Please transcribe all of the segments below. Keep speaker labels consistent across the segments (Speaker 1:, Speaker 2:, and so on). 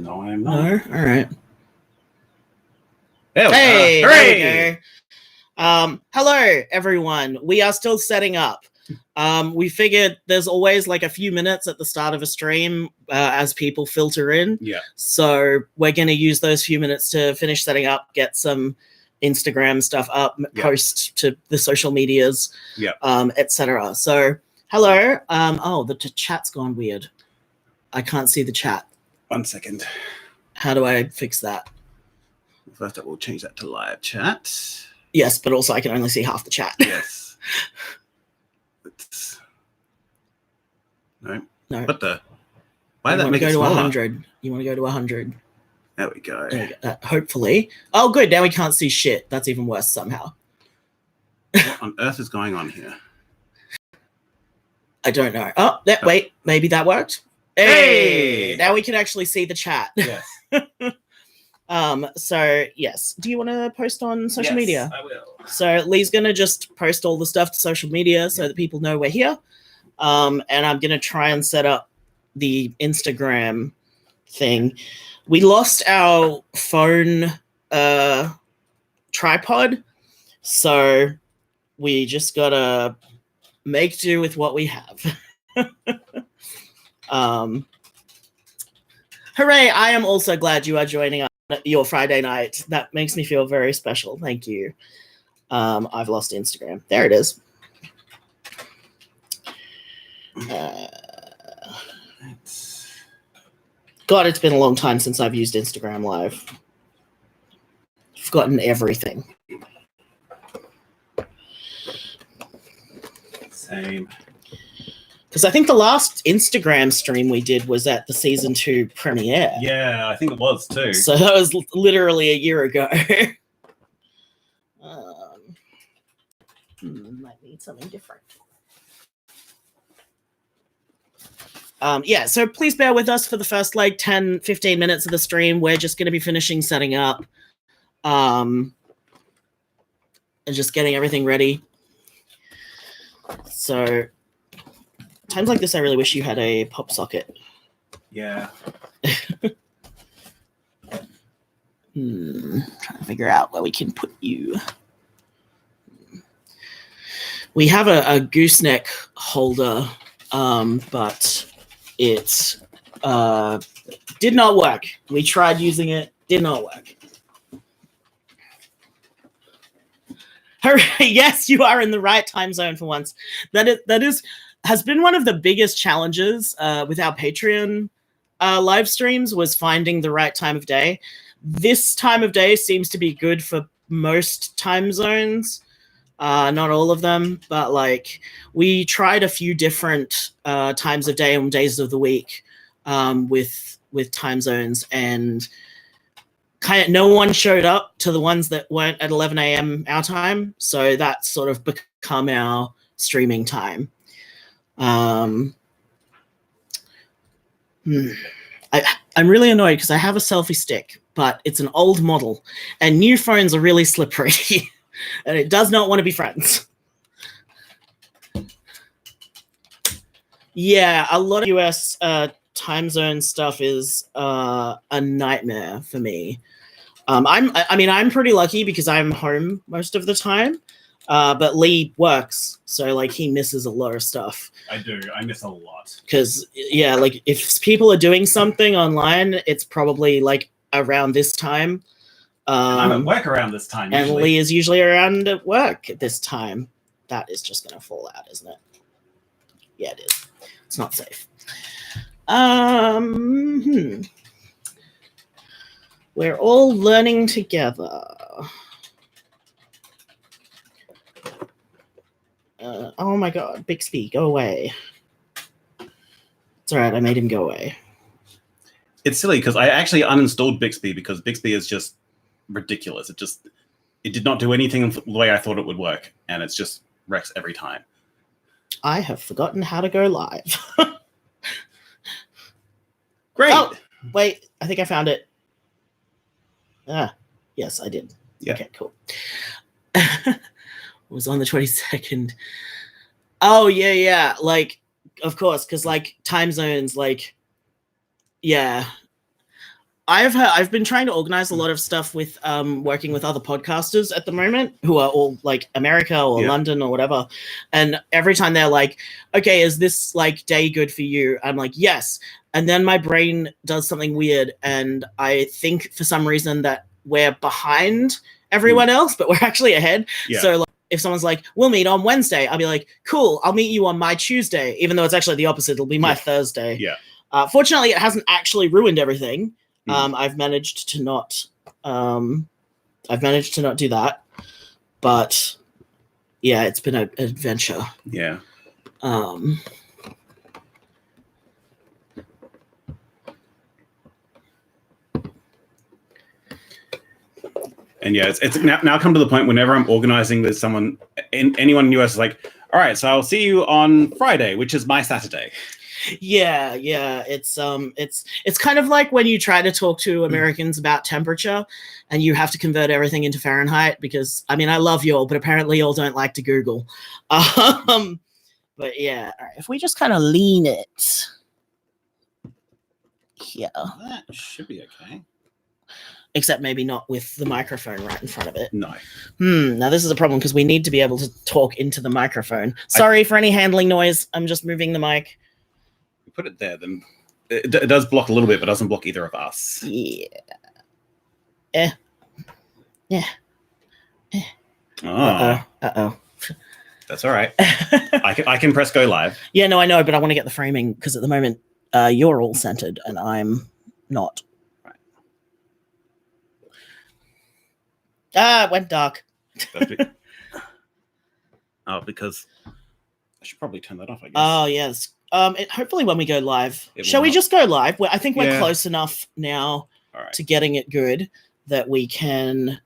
Speaker 1: No, I'm not.
Speaker 2: No? All right.
Speaker 1: Hey!
Speaker 2: There we go. Hello, everyone. We are still setting up. We figured there's always like a few minutes at the start of a stream as people filter in.
Speaker 1: Yeah.
Speaker 2: So we're going to use those few minutes to finish setting up, get some Instagram stuff up, post to the social medias, etc. So, hello. The chat's gone weird. I can't see the chat.
Speaker 1: 1 second.
Speaker 2: How do I fix that?
Speaker 1: First up, we'll change that to live chat.
Speaker 2: Yes, but also I can only see half the chat.
Speaker 1: Yes. No. What the? Why did that make it smaller?
Speaker 2: 100. You want to go to 100?
Speaker 1: There we go.
Speaker 2: Hopefully. Oh, good. Now we can't see shit. That's even worse somehow.
Speaker 1: What on earth is going on here?
Speaker 2: I don't know. Oh, wait. Maybe that worked. Hey! Now we can actually see the chat.
Speaker 1: Yes.
Speaker 2: So, yes. Do you want to post on social media?
Speaker 1: I will.
Speaker 2: So, Lee's going to just post all the stuff to social media so that people know we're here. And I'm going to try and set up the Instagram thing. We lost our phone tripod, so we just got to make do with what we have. Hooray! I am also glad you are joining us your Friday night. That makes me feel very special. Thank you. I've lost Instagram. There it is. God, it's been a long time since I've used Instagram Live. I've forgotten everything.
Speaker 1: Same.
Speaker 2: Because I think the last Instagram stream we did was at the season 2 premiere.
Speaker 1: Yeah, I think it was too.
Speaker 2: So that was literally a year ago. Might need something different. So please bear with us for the first 10, 15 minutes of the stream. We're just going to be finishing setting up and just getting everything ready. So times like this, I really wish you had a pop socket.
Speaker 1: Yeah.
Speaker 2: Trying to figure out where we can put you. We have a gooseneck holder, but it did not work. We tried using it, did not work. Hooray, yes, you are in the right time zone for once. That has been one of the biggest challenges with our Patreon live streams, was finding the right time of day. This time of day seems to be good for most time zones. Not all of them, but we tried a few different times of day and days of the week with time zones, and kind of no one showed up to the ones that weren't at 11 a.m. our time. So that's sort of become our streaming time. I'm really annoyed because I have a selfie stick, but it's an old model, and new phones are really slippery. And it does not want to be friends. Yeah, a lot of US time zone stuff is a nightmare for me. I'm pretty lucky because I'm home most of the time. But Lee works, so he misses a lot of stuff.
Speaker 1: I do. I miss a lot.
Speaker 2: Because if people are doing something online, it's probably around this time.
Speaker 1: I'm at work around this time.
Speaker 2: And
Speaker 1: usually.
Speaker 2: Lee is usually around at work at this time. That is just going to fall out, isn't it? Yeah, it is. It's not safe. We're all learning together. Oh my God, Bixby, go away. It's all right. I made him go away.
Speaker 1: It's silly because I actually uninstalled Bixby because Bixby is just ridiculous. It did not do anything the way I thought it would work, and it's just wrecks every time.
Speaker 2: I have forgotten how to go live.
Speaker 1: Great.
Speaker 2: Oh, wait, I think I found it. Yes, I did.
Speaker 1: Yeah.
Speaker 2: Okay, cool. It was on the 22nd. Oh, yeah. Of course, because time zones, yeah. I've been trying to organize a lot of stuff with working with other podcasters at the moment who are all like America or London or whatever. And every time they're like, okay, is this like day good for you? I'm like, yes. And then my brain does something weird. And I think for some reason that we're behind everyone else, but we're actually ahead. Yeah. So like, if someone's like, we'll meet on Wednesday, I'll be like, cool, I'll meet you on my Tuesday, even though it's actually the opposite. It'll be my Thursday. Yeah. Fortunately, it hasn't actually ruined everything. I've managed to not do that, but yeah, it's been an adventure.
Speaker 1: Yeah. And yeah, it's now come to the point whenever I'm organizing with someone, anyone in the US is like, all right, so I'll see you on Friday, which is my Saturday.
Speaker 2: Yeah. It's kind of like when you try to talk to Americans about temperature and you have to convert everything into Fahrenheit because, I mean, I love y'all, but apparently y'all don't like to Google. But yeah, all right, if we just kind of lean it here.
Speaker 1: That should be okay.
Speaker 2: Except maybe not with the microphone right in front of it.
Speaker 1: No.
Speaker 2: Now this is a problem because we need to be able to talk into the microphone. Sorry for any handling noise. I'm just moving the mic.
Speaker 1: Put it there, then it does block a little bit, but doesn't block either of us.
Speaker 2: Yeah.
Speaker 1: Oh.
Speaker 2: Uh-oh.
Speaker 1: That's all right. I can press go live.
Speaker 2: Yeah, no, I know, but I want to get the framing because at the moment you're all centered and I'm not.
Speaker 1: Right.
Speaker 2: It went dark.
Speaker 1: Because I should probably turn that off, I guess.
Speaker 2: Oh, yes. Hopefully when we go live. Shall we just go live? I think we're close enough now to getting it good that we can...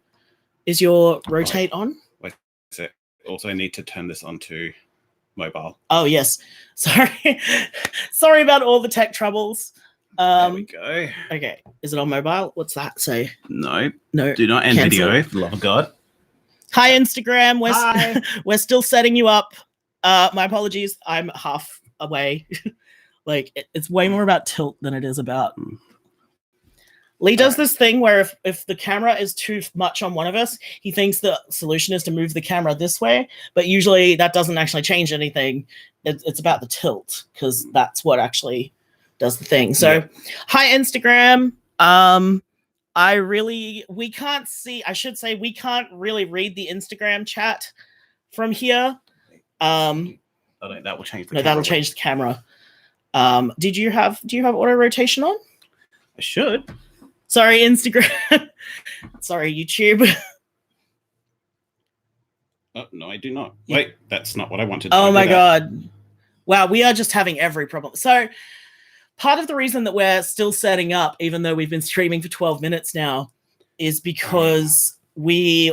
Speaker 2: Is your rotate on?
Speaker 1: Wait, also need to turn this onto mobile.
Speaker 2: Oh, yes. Sorry. Sorry about all the tech troubles.
Speaker 1: There we go.
Speaker 2: Okay. Is it on mobile? What's that say?
Speaker 1: No.
Speaker 2: No.
Speaker 1: Do not end video, for the love of God.
Speaker 2: Hi, Instagram. We're still setting you up. My apologies. I'm half away. It's way more about tilt than it is about... Lee does this thing where if the camera is too much on one of us, he thinks the solution is to move the camera this way, but usually that doesn't actually change anything. It's about the tilt because that's what actually does the thing. So, Hi, Instagram. We can't see, I should say we can't really read the Instagram chat from here.
Speaker 1: That will change the camera.
Speaker 2: That'll change the camera. Do you have auto rotation on?
Speaker 1: I should.
Speaker 2: Sorry, Instagram. Sorry, YouTube.
Speaker 1: Oh, no, I do not. Yeah. Wait, that's not what I wanted.
Speaker 2: Oh my God. Wow, we are just having every problem. So part of the reason that we're still setting up, even though we've been streaming for 12 minutes now, is because I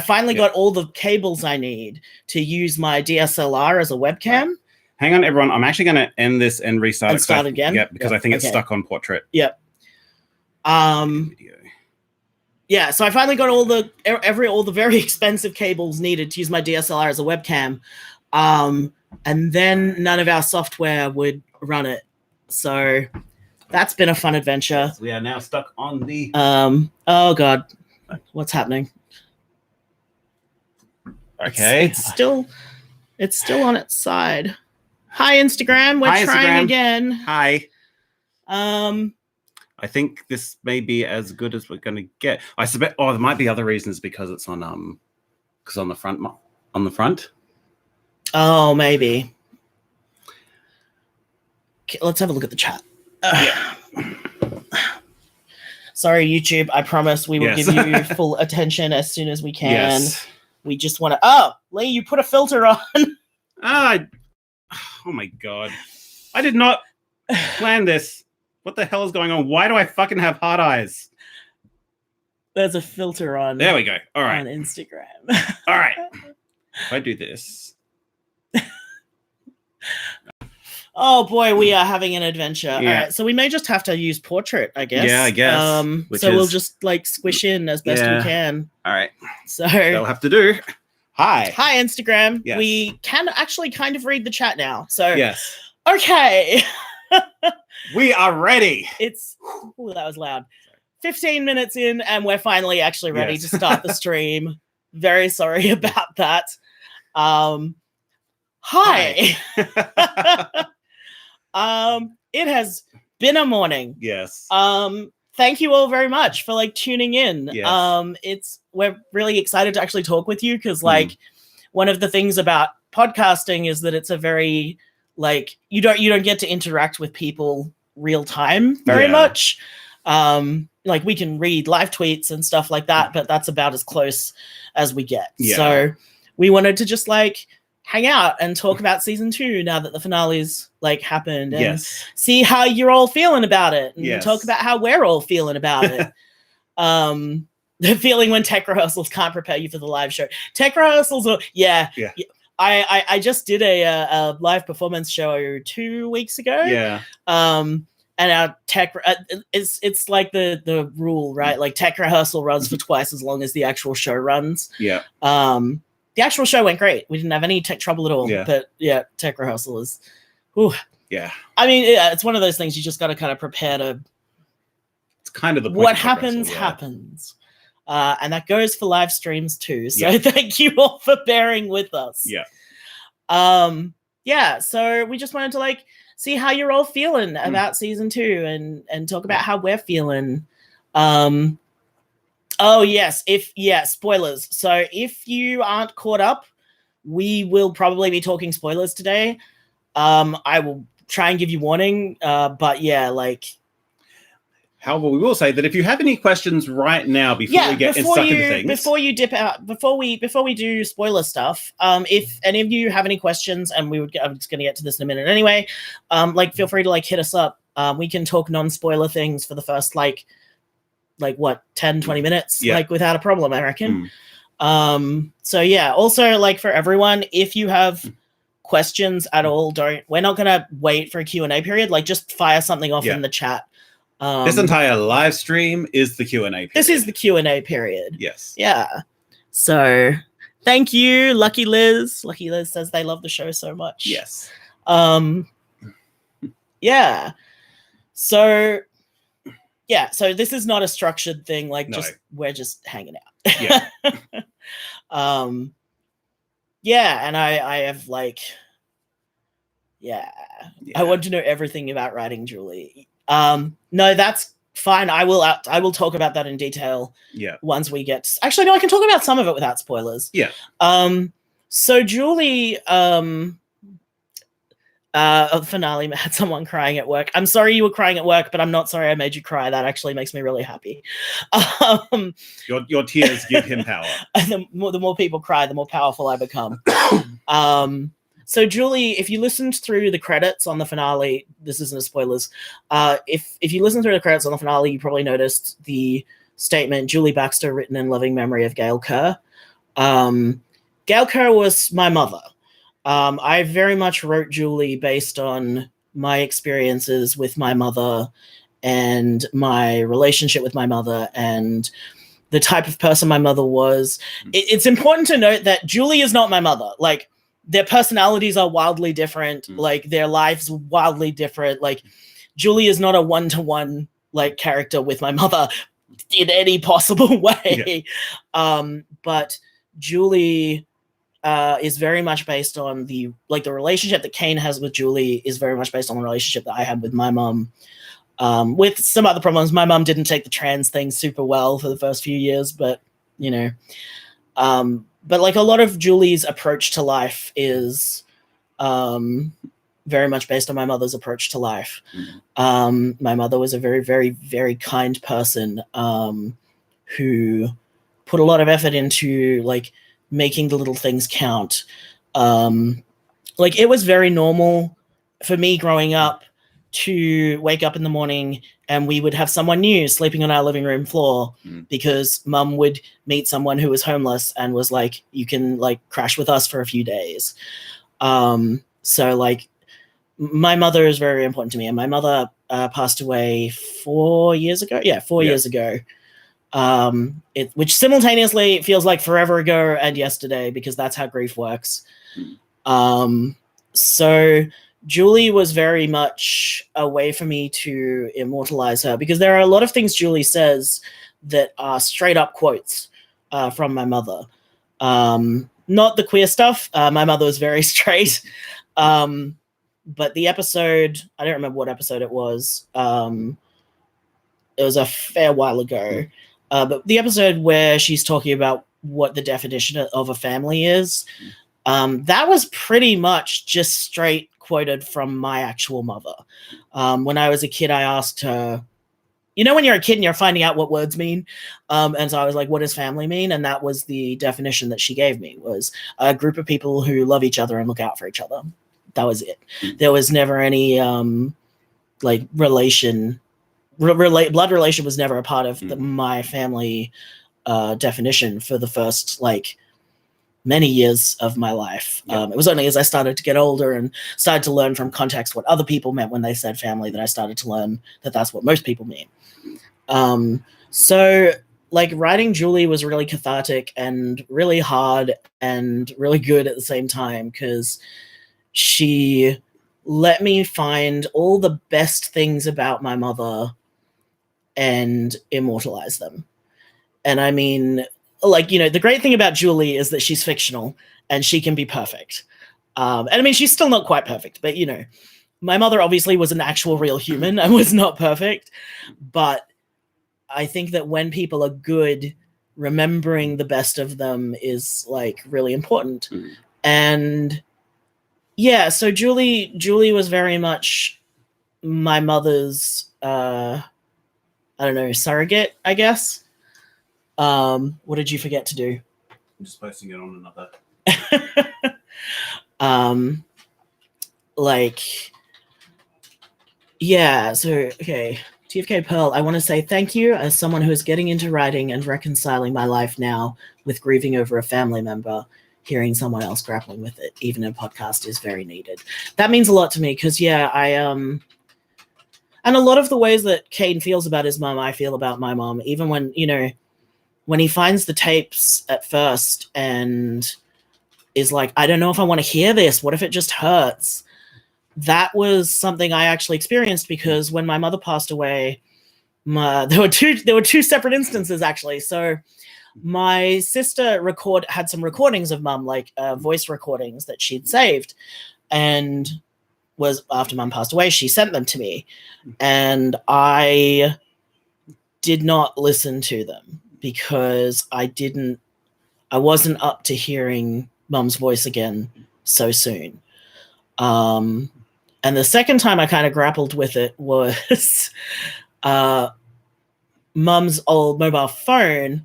Speaker 2: finally got all the cables I need to use my DSLR as a webcam.
Speaker 1: Hang on, everyone. I'm actually going to end this and restart
Speaker 2: and start again.
Speaker 1: Yeah, because I think it's stuck on portrait.
Speaker 2: Yep. Yeah, so I finally got all the very expensive cables needed to use my DSLR as a webcam. And then none of our software would run it. So that's been a fun adventure.
Speaker 1: We are now stuck on the
Speaker 2: oh God. What's happening?
Speaker 1: Okay.
Speaker 2: It's still on its side. Hi, Instagram. We're trying again.
Speaker 1: Hi. I think this may be as good as we're going to get. I suspect. Oh, there might be other reasons because it's on the front. On the front.
Speaker 2: Oh, maybe. Okay, let's have a look at the chat. Sorry, YouTube. I promise we will give you full attention as soon as we can. Yes. We just want to. Oh, Lee, you put a filter on.
Speaker 1: Oh my God! I did not plan this. What the hell is going on? Why do I fucking have hard eyes?
Speaker 2: There's a filter on.
Speaker 1: There we go. All right.
Speaker 2: On Instagram.
Speaker 1: All right. If I do this.
Speaker 2: Oh boy, we are having an adventure. Yeah. All right, so we may just have to use portrait, I guess.
Speaker 1: Yeah, I guess.
Speaker 2: We'll just squish in as best we can.
Speaker 1: All right.
Speaker 2: So
Speaker 1: that'll have to do. Hi,
Speaker 2: Instagram.
Speaker 1: Yes.
Speaker 2: We can actually kind of read the chat now. So
Speaker 1: yes.
Speaker 2: Okay.
Speaker 1: We are ready.
Speaker 2: It's that was loud. 15 minutes in, and we're finally actually ready to start the stream. Very sorry about that. Hi. It has been a morning.
Speaker 1: Yes.
Speaker 2: Thank you all very much for like tuning in.
Speaker 1: Yes.
Speaker 2: We're really excited to actually talk with you because like one of the things about podcasting is that it's a very like you don't get to interact with people real time very much. Like we can read live tweets and stuff like that, but that's about as close as we get. So we wanted to just like hang out and talk about season 2 now that the finale's like happened and see how you're all feeling about it and talk about how we're all feeling about it. The feeling when tech rehearsals can't prepare you for the live show. Tech rehearsals are I just did a live performance show 2 weeks ago. And our tech it's like the rule, right? Like tech rehearsal runs for twice as long as the actual show runs. The actual show went great. We didn't have any tech trouble at all. But tech rehearsal is I mean, it's one of those things you just got to kind of prepare to.
Speaker 1: It's kind of the point
Speaker 2: what happens happens. And that goes for live streams too. So thank you all for bearing with us. So we just wanted to like see how you're all feeling about season 2 and talk about how we're feeling. Spoilers. So if you aren't caught up, we will probably be talking spoilers today. I will try and give you warning, but
Speaker 1: however, we will say that if you have any questions right now before we get stuck into things,
Speaker 2: before you dip out, before we do spoiler stuff, if any of you have any questions, and I'm just going to get to this in a minute anyway, feel free to hit us up. We can talk non-spoiler things for the first 10-20 minutes, without a problem, I reckon. Also for everyone, if you have questions at all, we're not going to wait for a Q&A period. Just fire something off in the chat.
Speaker 1: This entire live stream is the Q&A period.
Speaker 2: This is the Q&A period.
Speaker 1: Yes.
Speaker 2: Yeah. So thank you, Lucky Liz. Lucky Liz says they love the show so much.
Speaker 1: Yes.
Speaker 2: So this is not a structured thing. We're just hanging out. And I have I want to know everything about writing Julie. No, that's fine. I will talk about that in detail. Once we get. Actually, no, I can talk about some of it without spoilers. So Julie, finale had someone crying at work. I'm sorry you were crying at work, but I'm not sorry I made you cry. That actually makes me really happy.
Speaker 1: Your tears give him power.
Speaker 2: The more people cry, the more powerful I become. So Julie, if you listened through the credits on the finale, this isn't a spoilers. If you listened through the credits on the finale, you probably noticed the statement, Julie Baxter, written in loving memory of Gail Kerr. Gail Kerr was my mother. I very much wrote Julie based on my experiences with my mother and my relationship with my mother and the type of person my mother was. It's important to note that Julie is not my mother. Their personalities are wildly different. Their lives are wildly different. Julie is not a one-to-one character with my mother in any possible way. But Julie is very much based on the relationship that Kane has with Julie is very much based on the relationship that I had with my mom. With some other problems, my mom didn't take the trans thing super well for the first few years, but but a lot of Julie's approach to life is very much based on my mother's approach to life. My mother was a very, very, very kind person who put a lot of effort into making the little things count. It was very normal for me growing up to wake up in the morning and we would have someone new sleeping on our living room floor because mum would meet someone who was homeless and was you can crash with us for a few days. So my mother is very important to me, and my mother passed away 4 years ago. 4 years ago. Which simultaneously feels like forever ago and yesterday because that's how grief works. So Julie was very much a way for me to immortalize her, because there are a lot of things Julie says that are straight up quotes from my mother. Not the queer stuff. My mother was very straight. But the episode, I don't remember what episode it was. It was a fair while ago. But the episode where she's talking about what the definition of a family is, that was pretty much just straight quoted from my actual mother. When I was a kid, I asked her, you know, when you're a kid and you're finding out what words mean. And so I was like, what does family mean? And that was the definition that she gave me, was a group of people who love each other and look out for each other. That was it. There was never any like relation. Blood relation was never a part of my family definition for the first like many years of my life. It was only as I started to get older and started to learn from context what other people meant when they said family that I started to learn that that's what most people mean. So like writing Julie was really cathartic and really hard and really good at the same time, because she let me find all the best things about my mother and immortalize them. And I mean, like, you know, the great thing about Julie is that she's fictional and she can be perfect. And I mean, she's still not quite perfect, but, you know, my mother obviously was an actual real human and was not perfect. But I think that when people are good, remembering the best of them is like really important. And yeah, so Julie was very much my mother's, I don't know, surrogate, I guess. What did you forget to do?
Speaker 1: I'm just posting it on another.
Speaker 2: Like, yeah, so, okay. TFK Pearl, I want to say thank you as someone who is getting into writing and reconciling my life now with grieving over a family member. Hearing someone else grappling with it, even in a podcast, is very needed. That means a lot to me, because, yeah, and a lot of the ways that Kane feels about his mom, I feel about my mom, even when, you know, when he finds the tapes at first and is like, I don't know if I want to hear this. What if it just hurts? That was something I actually experienced, because when my mother passed away, there were two separate instances, actually. So my sister had some recordings of mum, like voice recordings that she'd saved, and was after mum passed away, she sent them to me, and I did not listen to them because I wasn't up to hearing mum's voice again so soon. And the second time I kind of grappled with it was mum's old mobile phone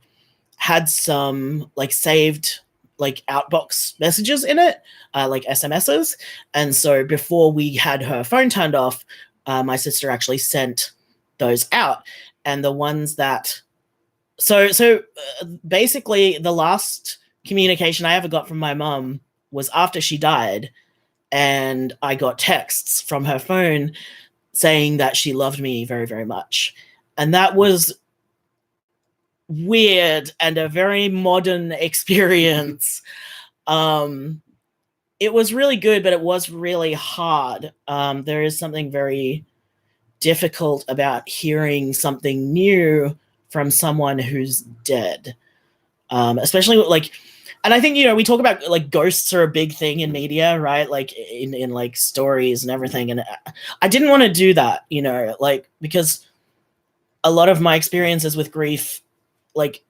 Speaker 2: had some like saved like outbox messages in it, like SMSs. And so before we had her phone turned off, my sister actually sent those out. And the ones that, so basically the last communication I ever got from my mum was after she died, and I got texts from her phone saying that she loved me very, very much. And that was weird and a very modern experience. It was really good, but it was really hard. There is something very difficult about hearing something new from someone who's dead. Especially like, and I think, you know, we talk about like ghosts are a big thing in media, right? Like in like stories and everything. And I didn't want to do that, you know, like, because a lot of my experiences with grief, like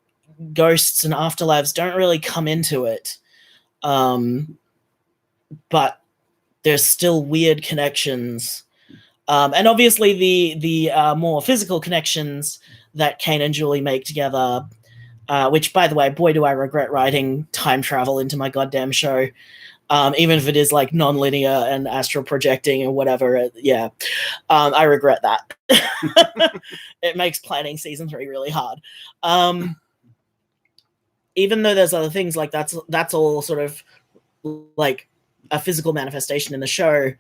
Speaker 2: ghosts and afterlives, don't really come into it. But there's still weird connections. And obviously the more physical connections that Kane and Julie make together, which, by the way, boy, do I regret writing time travel into my goddamn show. Even if it is like non-linear and astral projecting and whatever. Yeah. I regret that. It makes planning season 3 really hard. Even though there's other things like that's all sort of like a physical manifestation in the show,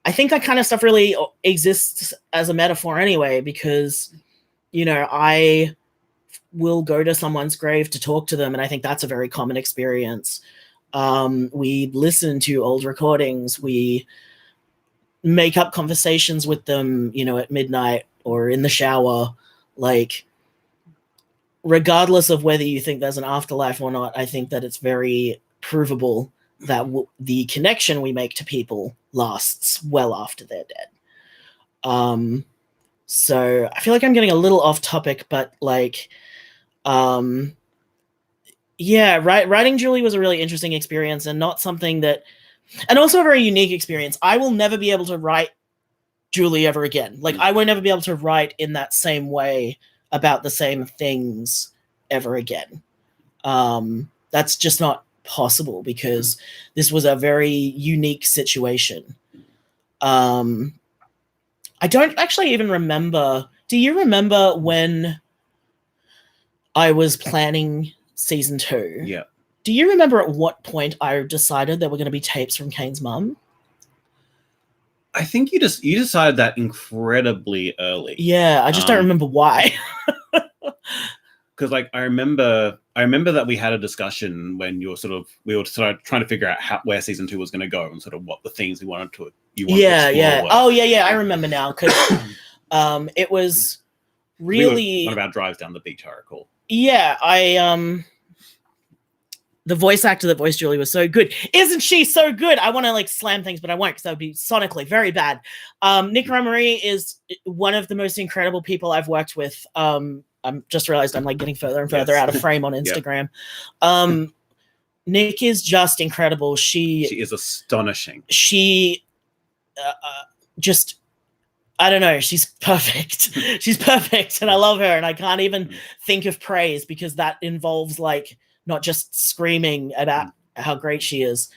Speaker 2: I think that kind of stuff really exists as a metaphor anyway, because, you know, I will go to someone's grave to talk to them, and I think that's a very common experience. We listen to old recordings. We make up conversations with them, you know, at midnight or in the shower, like, regardless of whether you think there's an afterlife or not, I think that it's very provable that the connection we make to people lasts well after they're dead. So I feel like I'm getting a little off topic, but like, yeah, writing Julie was a really interesting experience, and not something that, and also a very unique experience. I will never be able to write Julie ever again. Like, I won't ever be able to write in that same way about the same things ever again. That's just not possible, because this was a very unique situation. I don't actually even remember. Do you remember when I was planning season 2?
Speaker 1: Yeah.
Speaker 2: Do you remember at what point I decided there were going to be tapes from Kane's mum?
Speaker 1: I think you decided that incredibly early.
Speaker 2: Yeah, I just don't remember why.
Speaker 1: Because like I remember that we had a discussion when we were sort of trying to figure out where season 2 was going to go and sort of what the things we wanted to explore were.
Speaker 2: Oh yeah, I remember now, because it was really
Speaker 1: one of our drives down the beach, I recall.
Speaker 2: Yeah, the voice actor that voiced Julie was so good. Isn't she so good? I want to like slam things, but I won't, because that would be sonically very bad. Nick Romery is one of the most incredible people I've worked with. I'm just realized I'm like getting further and further out of frame on Instagram. Nick is just incredible. She
Speaker 1: is astonishing.
Speaker 2: She just, I don't know. She's perfect. She's perfect, and I love her. And I can't even think of praise, because that involves like not just screaming about how great she is.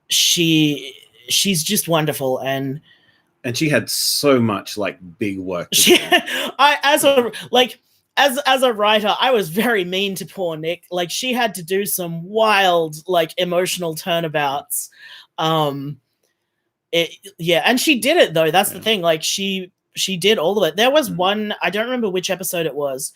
Speaker 2: She's just wonderful, and
Speaker 1: she had so much like big work.
Speaker 2: As a writer, I was very mean to poor Nick. Like, she had to do some wild like emotional turnabouts. And she did it though. That's the thing. Like, she did all of it. There was one, I don't remember which episode it was,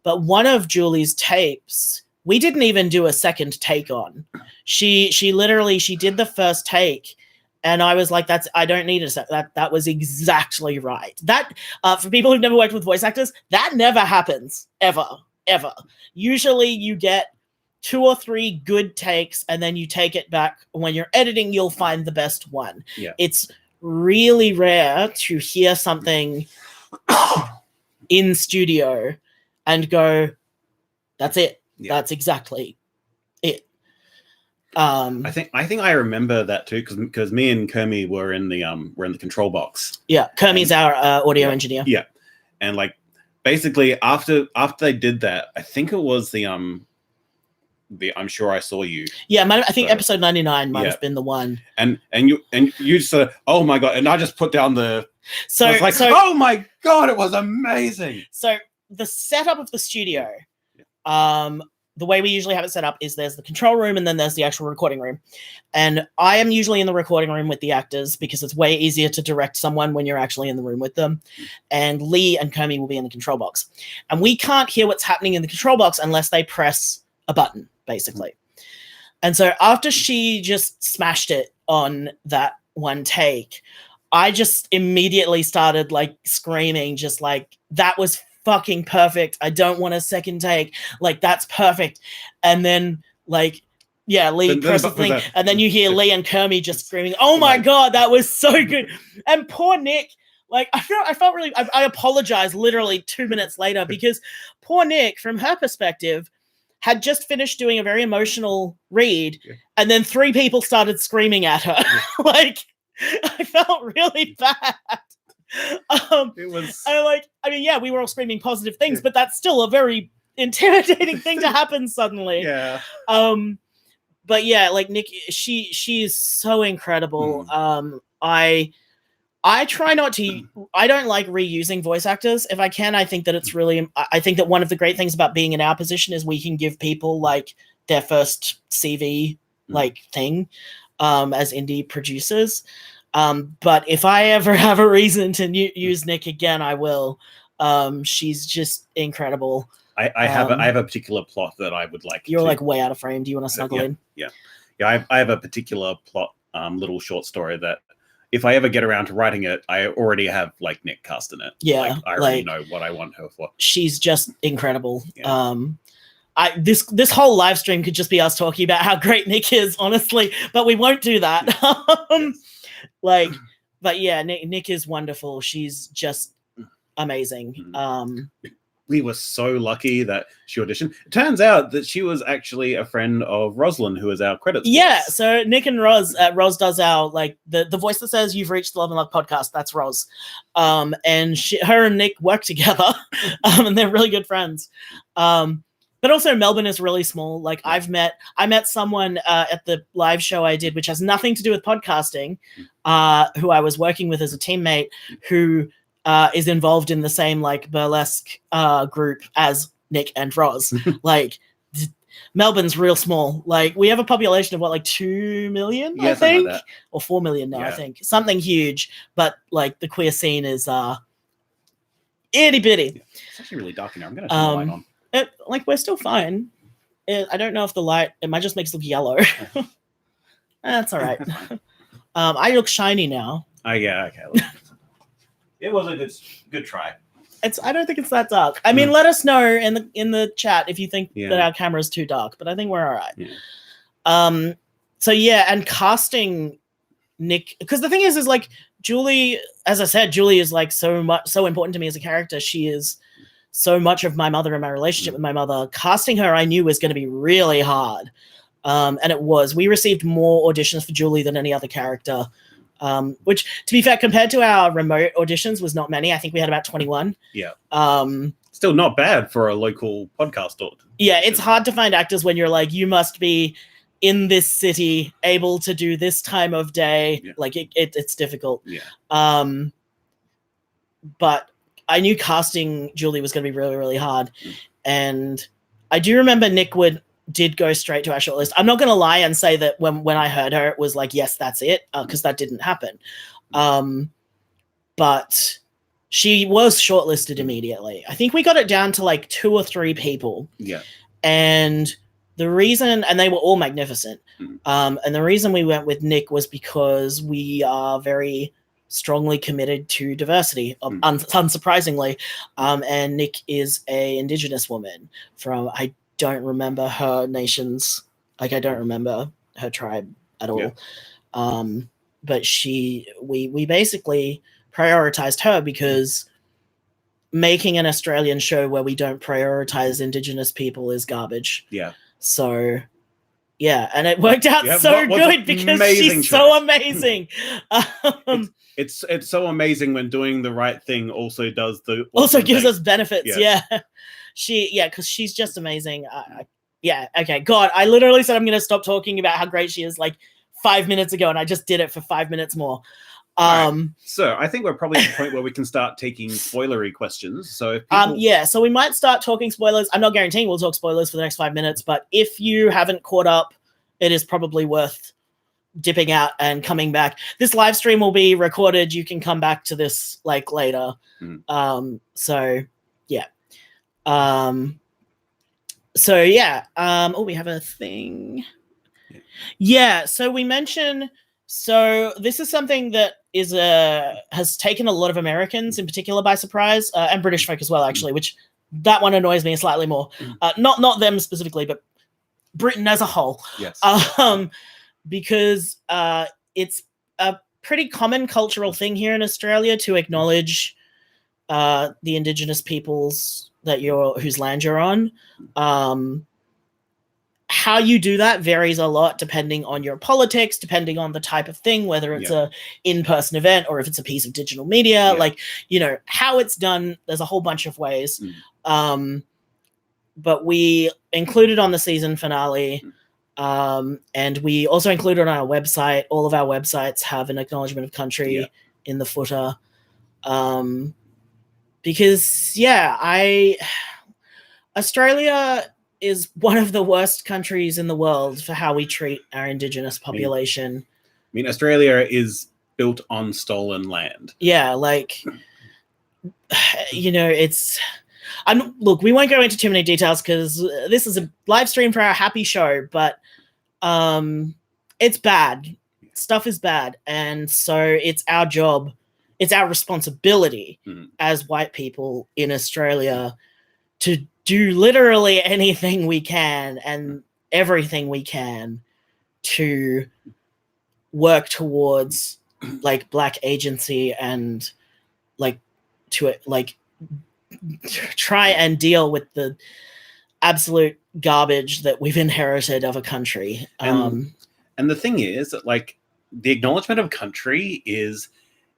Speaker 2: but one of Julie's tapes, we didn't even do a second take on. She literally did the first take, and I was like, I don't need that was exactly right. That, for people who've never worked with voice actors, that never happens, ever. Usually you get 2 or 3 good takes, and then you take it back. When you're editing, you'll find the best one.
Speaker 1: Yeah.
Speaker 2: It's really rare to hear something in studio and go, that's it. Yeah. That's exactly it.
Speaker 1: I think I remember that too, because me and Kermie were in the control box.
Speaker 2: Yeah, Kermie's our audio engineer.
Speaker 1: Yeah, and like basically after they did that, I think it was the I'm Sure I Saw You.
Speaker 2: Yeah, I think episode 99 might have been the one.
Speaker 1: And you sort of, oh my god, and I just put down the.
Speaker 2: So
Speaker 1: I was like, oh my god, it was amazing.
Speaker 2: So the setup of the studio, the way we usually have it set up is there's the control room, and then there's the actual recording room. And I am usually in the recording room with the actors, because it's way easier to direct someone when you're actually in the room with them. And Lee and Kermie will be in the control box. And we can't hear what's happening in the control box unless they press a button, basically. And so after she just smashed it on that one take, I just immediately started like screaming, just like, that was fucking perfect. I don't want a second take. Like, that's perfect. And then like, yeah, Lee presses the thing, and then you hear Lee and Kermie just screaming, oh my god, that was so good. And poor Nick, like, I felt really, I apologized literally 2 minutes later, because poor Nick, from her perspective, had just finished doing a very emotional read, and then 3 people started screaming at her. Like, I felt really bad. It was. We were all screaming positive things, but that's still a very intimidating thing to happen suddenly.
Speaker 1: Yeah.
Speaker 2: But yeah, like Nick, she is so incredible. I try not to. I don't like reusing voice actors. If I can, I think that it's really. I think that one of the great things about being in our position is we can give people like their first CV like thing as indie producers. But if I ever have a reason to use Nick again, I will. She's just incredible.
Speaker 1: I have a particular plot that I would like.
Speaker 2: You're like way out of frame. Do you want to snuggle in?
Speaker 1: Yeah. I have a particular plot, little short story that if I ever get around to writing it, I already have like Nick cast in it.
Speaker 2: Yeah,
Speaker 1: like, I already know what I want her for.
Speaker 2: She's just incredible.
Speaker 1: Yeah.
Speaker 2: This whole live stream could just be us talking about how great Nick is, honestly, but we won't do that.
Speaker 1: Yes.
Speaker 2: But yeah, Nick is wonderful. She's just amazing.
Speaker 1: We were so lucky that she auditioned. It turns out that she was actually a friend of Rosalind, who is our credits voice.
Speaker 2: So Nick and Roz does our like the voice that says you've reached the Love and Luck podcast. That's Roz, and her and Nick work together, and they're really good friends. But also Melbourne is really small. Like I met someone at the live show I did, which has nothing to do with podcasting, who I was working with as a teammate, who is involved in the same like burlesque group as Nick and Roz. Like Melbourne's real small. Like we have a population of what, like 2 million, I think, like or 4 million now. I think something huge. But like the queer scene is itty bitty.
Speaker 1: Yeah. It's actually really dark in here. I'm gonna turn the light on.
Speaker 2: Like we're still fine. I don't know if the light, it might just make us look yellow. That's all right. I look shiny now.
Speaker 1: Oh yeah, okay. It was a good try.
Speaker 2: I don't think it's that dark. I mean, let us know in the chat if you think that our camera is too dark, but I think we're all right.
Speaker 1: Yeah.
Speaker 2: So yeah, and casting Nick, because the thing is like Julie, as I said, Julie is like so important to me as a character. She is so much of my mother and my relationship with my mother. Casting her, I knew was going to be really hard. And it was. We received more auditions for Julie than any other character, which, to be fair, compared to our remote auditions, was not many. I think we had about 21.
Speaker 1: Yeah. Still not bad for a local podcast audition.
Speaker 2: Yeah, it's hard to find actors when you're like, you must be in this city, able to do this time of day. Yeah. Like, it's difficult.
Speaker 1: Yeah.
Speaker 2: But I knew casting Julie was going to be really, really hard. And I do remember Nick did go straight to our shortlist. I'm not going to lie and say that when I heard her, it was like, yes, that's it, because that didn't happen. But she was shortlisted immediately. I think we got it down to like 2 or 3 people.
Speaker 1: Yeah.
Speaker 2: And the reason, and they were all magnificent. And the reason we went with Nick was because we are very strongly committed to diversity, unsurprisingly. And Nick is a Indigenous woman from, I don't remember her nations, like I don't remember her tribe at all. Yeah. But we basically prioritized her because making an Australian show where we don't prioritize Indigenous people is garbage.
Speaker 1: Yeah.
Speaker 2: So yeah, and it worked out so good because she's so amazing.
Speaker 1: It's so amazing when doing the right thing also gives us
Speaker 2: benefits. Yes. Yeah. Because she's just amazing. Okay. God, I literally said I'm going to stop talking about how great she is like 5 minutes ago, and I just did it for 5 minutes more.
Speaker 1: Right. So I think we're probably at the point where we can start taking spoilery questions. So if people...
Speaker 2: so we might start talking spoilers. I'm not guaranteeing we'll talk spoilers for the next 5 minutes, but if you haven't caught up, it is probably worth dipping out and coming back. This live stream will be recorded. You can come back to this like later. So yeah. We have a thing. Yeah. So we mentioned, so this is something that has taken a lot of Americans in particular by surprise, and British folk as well, actually, which that one annoys me slightly more. Not them specifically, but Britain as a whole.
Speaker 1: Yes.
Speaker 2: Because it's a pretty common cultural thing here in Australia to acknowledge the Indigenous peoples whose land you're on. How you do that varies a lot depending on your politics, depending on the type of thing, whether it's a in-person event or if it's a piece of digital media. Like, how it's done, there's a whole bunch of ways. But we included on the season finale, and we also included on our website. All of our websites have an acknowledgement of country in the footer. Because Australia is one of the worst countries in the world for how we treat our Indigenous population.
Speaker 1: I mean, Australia is built on stolen land.
Speaker 2: Yeah, like, look, we won't go into too many details because this is a live stream for our happy show, but it's bad. stuff is bad, and so it's our job, it's our responsibility as white people in Australia to do literally anything we can and everything we can to work towards like Black agency and like to like try and deal with the absolute garbage that we've inherited of a country.
Speaker 1: And the thing is that like the acknowledgement of country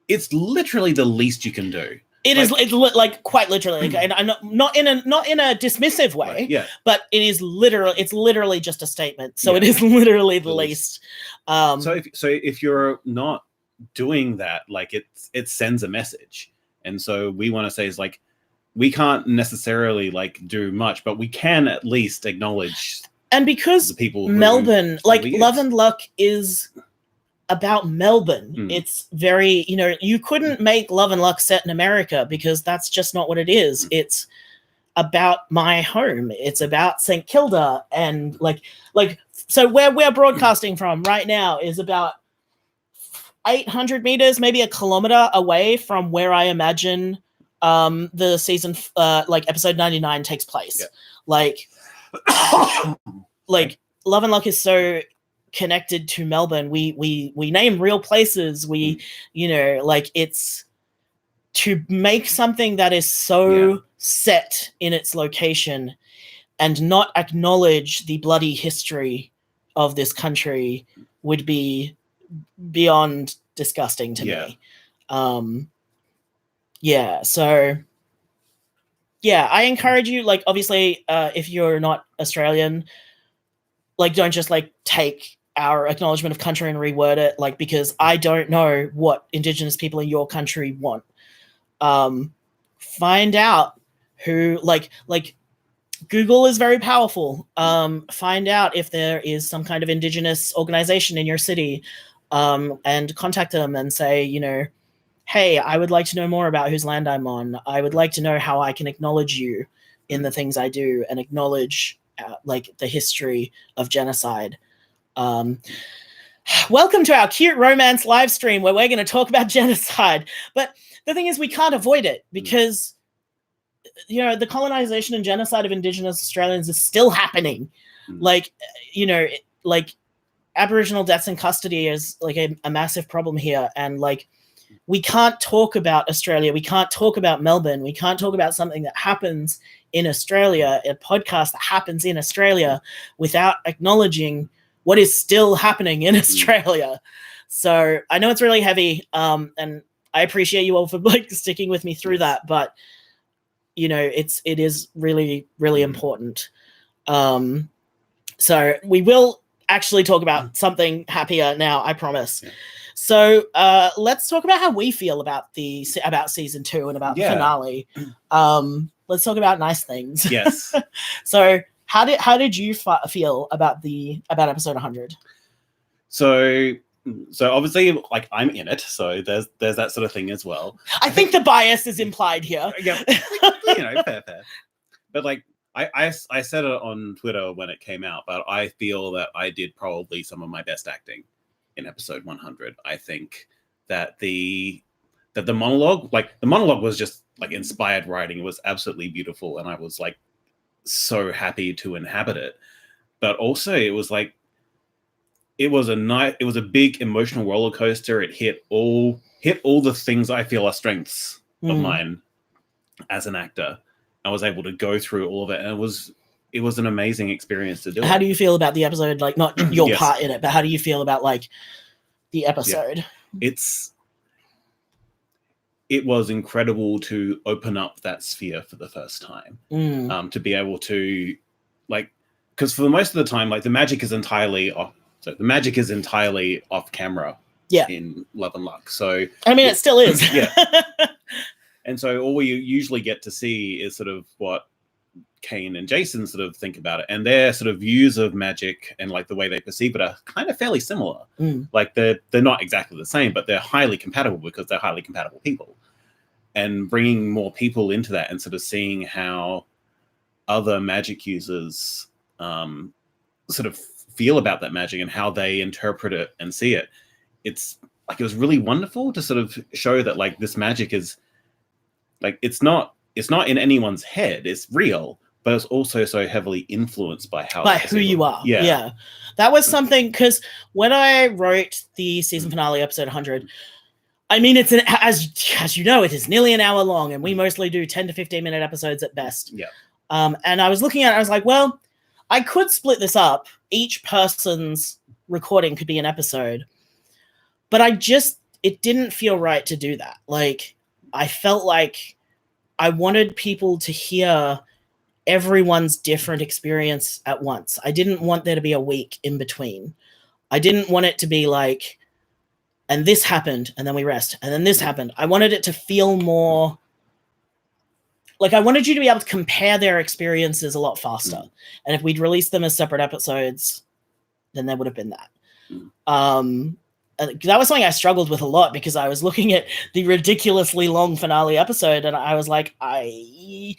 Speaker 1: it's literally the least you can do.
Speaker 2: It's like quite literally, like, and I'm not in a dismissive way,
Speaker 1: right, yeah.
Speaker 2: But it's literally just a statement. So it is literally the least.
Speaker 1: So if you're not doing that, like it sends a message, and so we want to say is like we can't necessarily like do much, but we can at least acknowledge. And because the people
Speaker 2: Melbourne, like Love and Luck, is about Melbourne. It's very, you couldn't make Love and Luck set in America because that's just not what it is. It's about my home. It's about St. Kilda, and like so where we're broadcasting from right now is about 800 meters, maybe a kilometer away from where I imagine the season like episode 99 takes place. Yeah. Like Love and Luck is so connected to Melbourne. We name real places. We like it's to make something that is so set in its location and not acknowledge the bloody history of this country would be beyond disgusting to me. So I encourage you, like, obviously if you're not Australian, like, don't just like take our acknowledgement of country and reword it, like, because I don't know what Indigenous people in your country want. Find out who, like Google is very powerful. Find out if there is some kind of Indigenous organization in your city, and contact them and say, hey, I would like to know more about whose land I'm on. I would like to know how I can acknowledge you in the things I do and acknowledge like the history of genocide. Welcome to our cute romance live stream where we're going to talk about genocide. But the thing is, we can't avoid it because, the colonization and genocide of Indigenous Australians is still happening. Like, like Aboriginal deaths in custody is like a massive problem here. And like, we can't talk about Australia. We can't talk about Melbourne. We can't talk about something that happens in Australia, a podcast that happens in Australia, without acknowledging what is still happening in Australia. So I know it's really heavy, and I appreciate you all for like sticking with me through that, but it is really, really important. So we will actually talk about something happier now, I promise. Yeah. So let's talk about how we feel about season 2 and about the finale. Let's talk about nice things. Yes. So how did you feel about episode 100? So obviously, like, I'm in it, so there's that sort of thing as well. I think the bias is implied here. Yeah, fair. But like, I said it on Twitter when it came out, but I feel that I did probably some of my best acting in episode 100. I think that the monologue was just like inspired writing. It was absolutely beautiful, and I was like so happy to inhabit it. But also, it was like it was a big emotional roller coaster. It hit all the things I feel are strengths of mine as an actor. I was able to go through all of it, and it was an amazing experience to do. How do you feel about the episode? Like, not your part in it, but how do you feel about like the episode? Yeah. It was incredible to open up that sphere for the first time. To be able to, like, because for most of the time, like, the magic is entirely off camera. Yeah. In Love and Luck. So I mean, it still is. Yeah. And so all we usually get to see is sort of what Kane and Jason sort of think about it, and their sort of views of magic and like the way they perceive it are kind of fairly similar. Like they're not exactly the same, but they're highly compatible because they're highly compatible people. And bringing more people into that and sort of seeing how other magic users sort of feel about that magic and how they interpret it and see it
Speaker 1: it's like, it was really wonderful to sort of show that like this magic is like, it's not in anyone's head, it's real, but it's also so heavily influenced by
Speaker 2: who you are.
Speaker 1: Yeah.
Speaker 2: That was something, because when I wrote the season finale episode 100, I mean, it's as you know, it is nearly an hour long, and we mostly do 10 to 15 minute episodes at best.
Speaker 1: Yeah.
Speaker 2: And I was looking at it, I was like, well, I could split this up. Each person's recording could be an episode, but it didn't feel right to do that. Like, I felt like I wanted people to hear everyone's different experience at once. I didn't want there to be a week in between. I didn't want it to be like, and this happened, and then we rest, and then this happened. I wanted it to feel more like, I wanted you to be able to compare their experiences a lot faster. And if we'd released them as separate episodes, then there would have been that. That was something I struggled with a lot, because I was looking at the ridiculously long finale episode, and I was like, I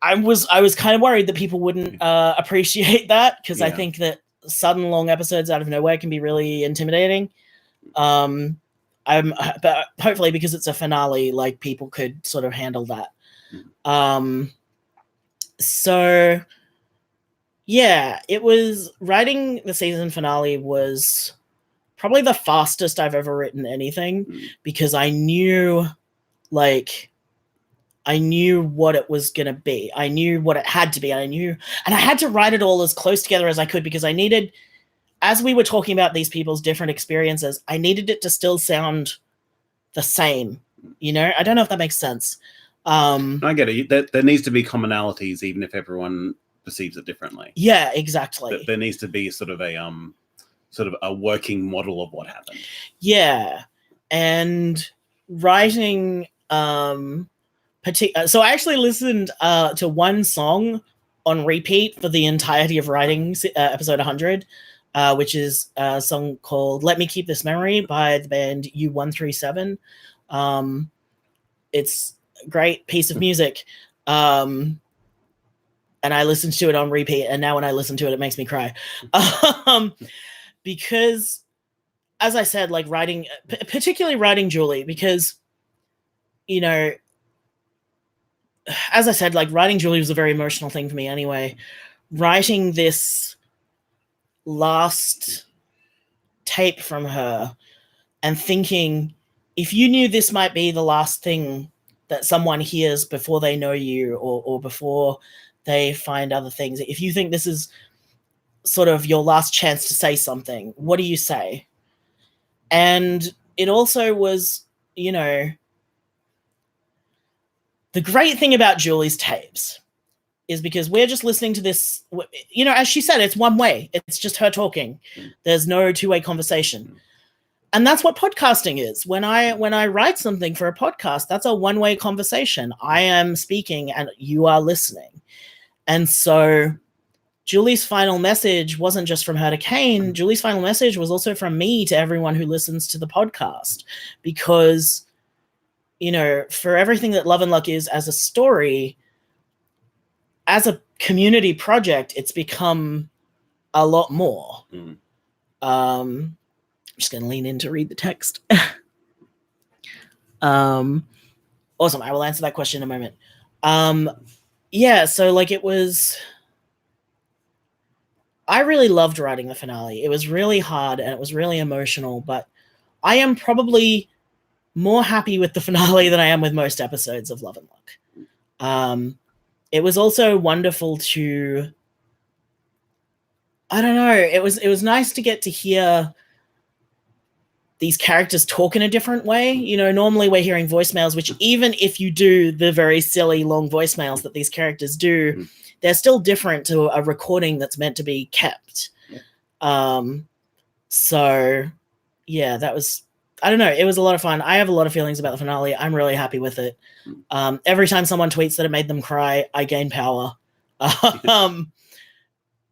Speaker 2: was kind of worried that people wouldn't appreciate that, because I think that sudden long episodes out of nowhere can be really intimidating. But hopefully, because it's a finale, like, people could sort of handle that. So yeah, it was, writing the season finale was probably the fastest I've ever written anything, because I knew what it was going to be. I knew what it had to be. And I had to write it all as close together as I could, because I needed, as we were talking about these people's different experiences, I needed it to still sound the same. You know, I don't know if that makes sense.
Speaker 1: I get it. There needs to be commonalities, even if everyone perceives it differently.
Speaker 2: Yeah, exactly.
Speaker 1: There needs to be sort of a working model of what happened.
Speaker 2: Yeah, and writing. So I actually listened to one song on repeat for the entirety of writing episode 100. Which is a song called Let Me Keep This Memory by the band U137. It's a great piece of music. And I listened to it on repeat, and now when I listen to it, it makes me cry. Because, as I said, like, particularly writing Julie, because, you know, as I said, like, writing Julie was a very emotional thing for me anyway. Writing this last tape from her and thinking, if you knew this might be the last thing that someone hears before they know you, or before they find other things, if you think this is sort of your last chance to say something, what do you say? And it also was, you know, the great thing about Julie's tapes is, because we're just listening to this, you know, as she said, it's one way. It's just her talking. There's no two-way conversation. And that's what podcasting is. When I write something for a podcast, that's a one-way conversation. I am speaking and you are listening. And so Julie's final message wasn't just from her to Kane. Julie's final message was also from me to everyone who listens to the podcast, because, you know, for everything that Love and Luck is as a story, as a community project, it's become a lot more. I'm just going to lean in to read the text. Awesome. I will answer that question in a moment. Yeah, so like, I really loved writing the finale. It was really hard and it was really emotional, but I am probably more happy with the finale than I am with most episodes of Love and Luck. It was also wonderful to, I don't know, it was nice to get to hear these characters talk in a different way. You know, normally we're hearing voicemails, which, even if you do the very silly long voicemails that these characters do, they're still different to a recording that's meant to be kept. So yeah, that was, I don't know, it was a lot of fun. I have a lot of feelings about the finale. I'm really happy with it. Every time someone tweets that it made them cry, I gain power.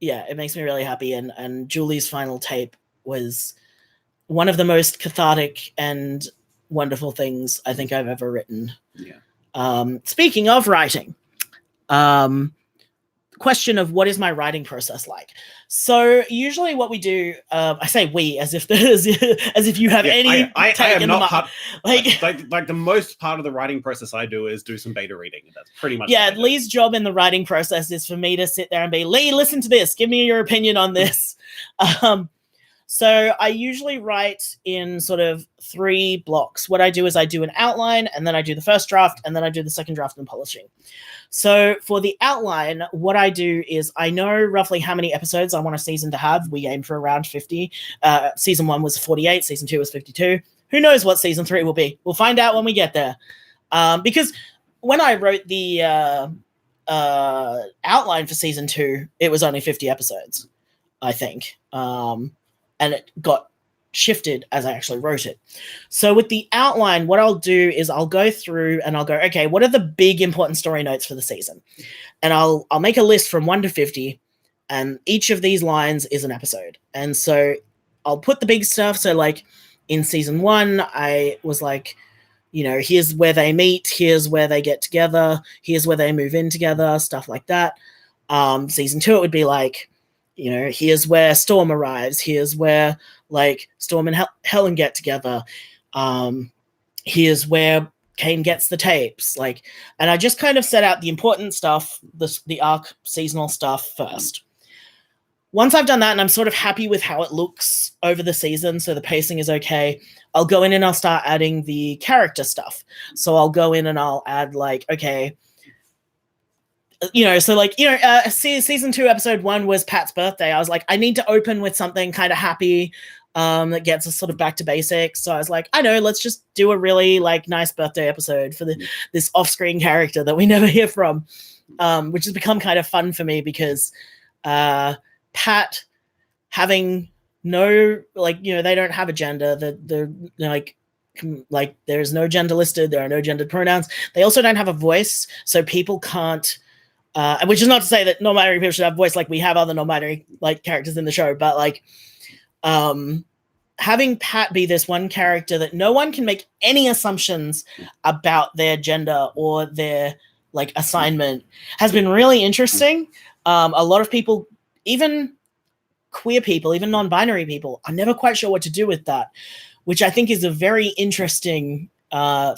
Speaker 2: Yeah, it makes me really happy. And Julie's final tape was one of the most cathartic and wonderful things I think I've ever written.
Speaker 1: Yeah.
Speaker 2: Speaking of writing,
Speaker 1: the
Speaker 2: question of what is my writing process like. So usually what we do, I say we as if you have any
Speaker 1: I am not part,
Speaker 2: like
Speaker 1: the most part of the writing process I do is do some beta reading. That's pretty much
Speaker 2: Lee's job in the writing process is for me to sit there and be, Lee, listen to this, give me your opinion on this. So I usually write in sort of 3 blocks. What I do is I do an outline, and then I do the first draft, and then I do the second draft and polishing. So for the outline, what I do is I know roughly how many episodes I want a season to have. We aim for around 50. Season 1 was 48. Season 2 was 52. Who knows what season 3 will be? We'll find out when we get there. Because when I wrote the outline for season 2, it was only 50 episodes, I think. And it got shifted as I actually wrote it. So with the outline, what I'll do is I'll go through and I'll go, okay, what are the big important story notes for the season? And I'll make a list from 1 to 50, and each of these lines is an episode. And so I'll put the big stuff. So like in season 1, I was like, here's where they meet, here's where they get together, here's where they move in together, stuff like that. Season 2, it would be like, here's where Storm arrives. Here's where like Storm and Helen get together. Here's where Kane gets the tapes. And I just kind of set out the important stuff, the arc seasonal stuff first. Once I've done that and I'm sort of happy with how it looks over the season, so the pacing is okay, I'll go in and I'll start adding the character stuff. So I'll go in and I'll add okay, season 2, episode 1 was Pat's birthday. I was like, I need to open with something kind of happy that gets us sort of back to basics. So I was like, I know, let's just do a really nice birthday episode for this off-screen character that we never hear from, which has become kind of fun for me because Pat having no, they don't have a gender. There's no gender listed. There are no gendered pronouns. They also don't have a voice, so people can't. Which is not to say that non-binary people should have voice, we have other non-binary characters in the show, but having Pat be this one character that no one can make any assumptions about their gender or their assignment has been really interesting. A lot of people, even queer people, even non-binary people, are never quite sure what to do with that, which I think is a very interesting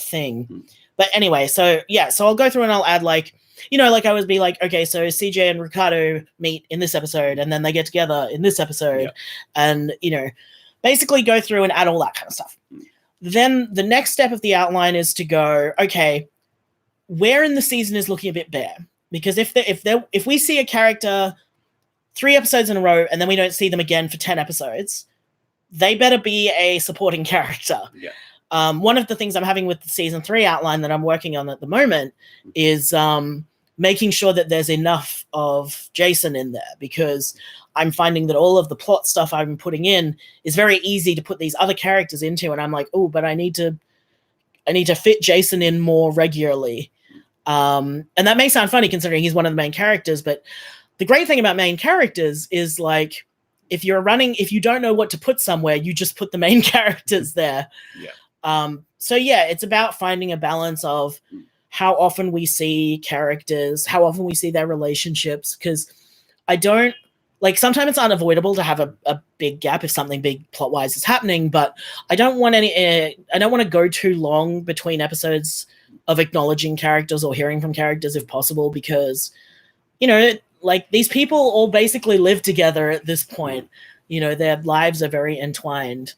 Speaker 2: thing. But anyway, so I'll go through and I'll add I would be okay, so CJ and Ricardo meet in this episode, and then they get together in this episode, and, basically go through and add all that kind of stuff. Then the next step of the outline is to go, okay, where in the season is looking a bit bare? Because if we see a character 3 episodes in a row and then we don't see them again for 10 episodes, they better be a supporting character. Yeah. One of the things I'm having with the season 3 outline that I'm working on at the moment is making sure that there's enough of Jason in there, because I'm finding that all of the plot stuff I'm putting in is very easy to put these other characters into, and I'm like, oh, but I need to fit Jason in more regularly. And that may sound funny considering he's one of the main characters, but the great thing about main characters is if you don't know what to put somewhere, you just put the main characters there. Yeah. It's about finding a balance of how often we see characters, how often we see their relationships, because I don't sometimes it's unavoidable to have a big gap if something big plot wise is happening, but I don't want to go too long between episodes of acknowledging characters or hearing from characters if possible, because these people all basically live together at this point. Their lives are very entwined.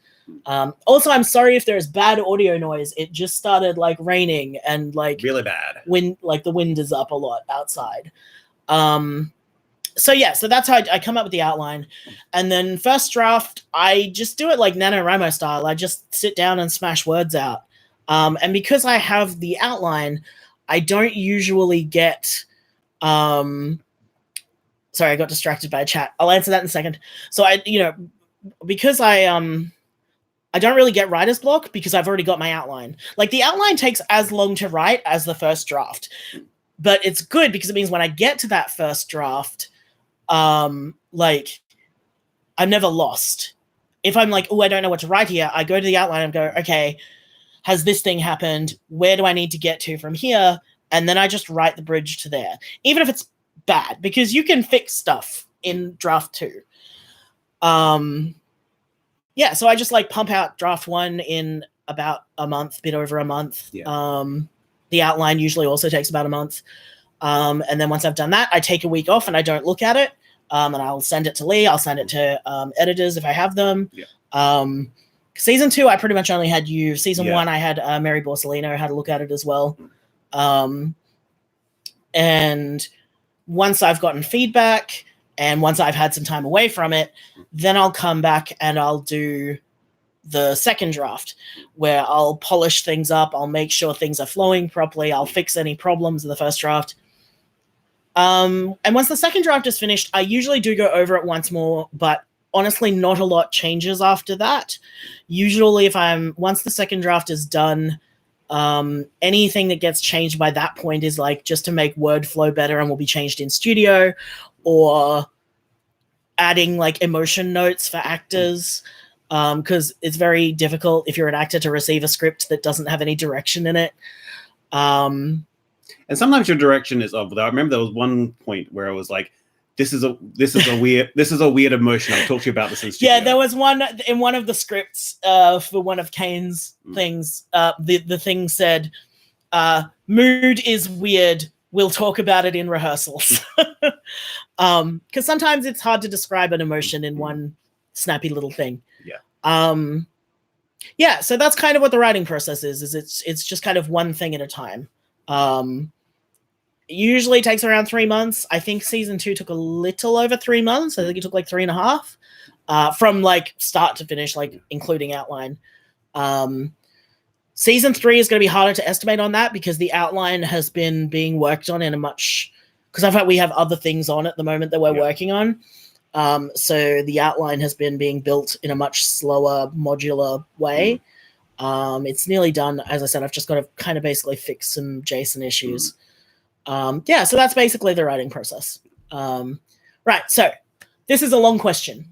Speaker 2: Also, I'm sorry if there's bad audio noise. It just started raining and
Speaker 1: really bad.
Speaker 2: Wind, the wind is up a lot outside. So that's how I come up with the outline. And then first draft, I just do it like NaNoWriMo style. I just sit down and smash words out. And because I have the outline, I don't usually get sorry, I got distracted by a chat. I'll answer that in a second. So because I don't really get writer's block because I've already got my outline. The outline takes as long to write as the first draft, but it's good because it means when I get to that first draft, I'm never lost. If I'm oh, I don't know what to write here, I go to the outline and go, okay, has this thing happened? Where do I need to get to from here? And then I just write the bridge to there. Even if it's bad because you can fix stuff in draft 2. Yeah, so I just like pump out draft 1 in about a month, bit over a month.
Speaker 1: Yeah.
Speaker 2: The outline usually also takes about a month. And then once I've done that, I take a week off and I don't look at it. And I'll send it to Lee. I'll send it to editors if I have them.
Speaker 1: Yeah.
Speaker 2: Season 2, I pretty much only had you. Season
Speaker 1: Yeah.
Speaker 2: 1, I had Mary Borsellino had a look at it as well. And once I've gotten feedback and once I've had some time away from it, then I'll come back and I'll do the second draft where I'll polish things up. I'll make sure things are flowing properly. I'll fix any problems in the first draft. And once the second draft is finished, I usually do go over it once more, but honestly, not a lot changes after that. Usually once the second draft is done, anything that gets changed by that point is like just to make word flow better and will be changed in studio, or adding like emotion notes for actors. Because it's very difficult if you're an actor to receive a script that doesn't have any direction in it.
Speaker 1: And sometimes your direction is off. I remember there was one point where I was like, this is a weird emotion. I'll talk to you about this in studio.
Speaker 2: Yeah, there was one in one of the scripts for one of Kane's things. The thing said, mood is weird. We'll talk about it in rehearsals. Because sometimes it's hard to describe an emotion in one snappy little thing. Yeah, so that's kind of what the writing process is it's just kind of one thing at a time. It usually takes around 3 months. I think season 2 took a little over 3 months. I think it took like 3.5 from like start to finish, like including outline. Season 3 is going to be harder to estimate on that because the outline has been being worked on in a much, because I thought we have other things on at the moment that we're working on. So the outline has been being built in a much slower, modular way. It's nearly done. As I said, I've just got to kind of basically fix some JSON issues. Yeah, so that's basically the writing process. Right, so this is a long question.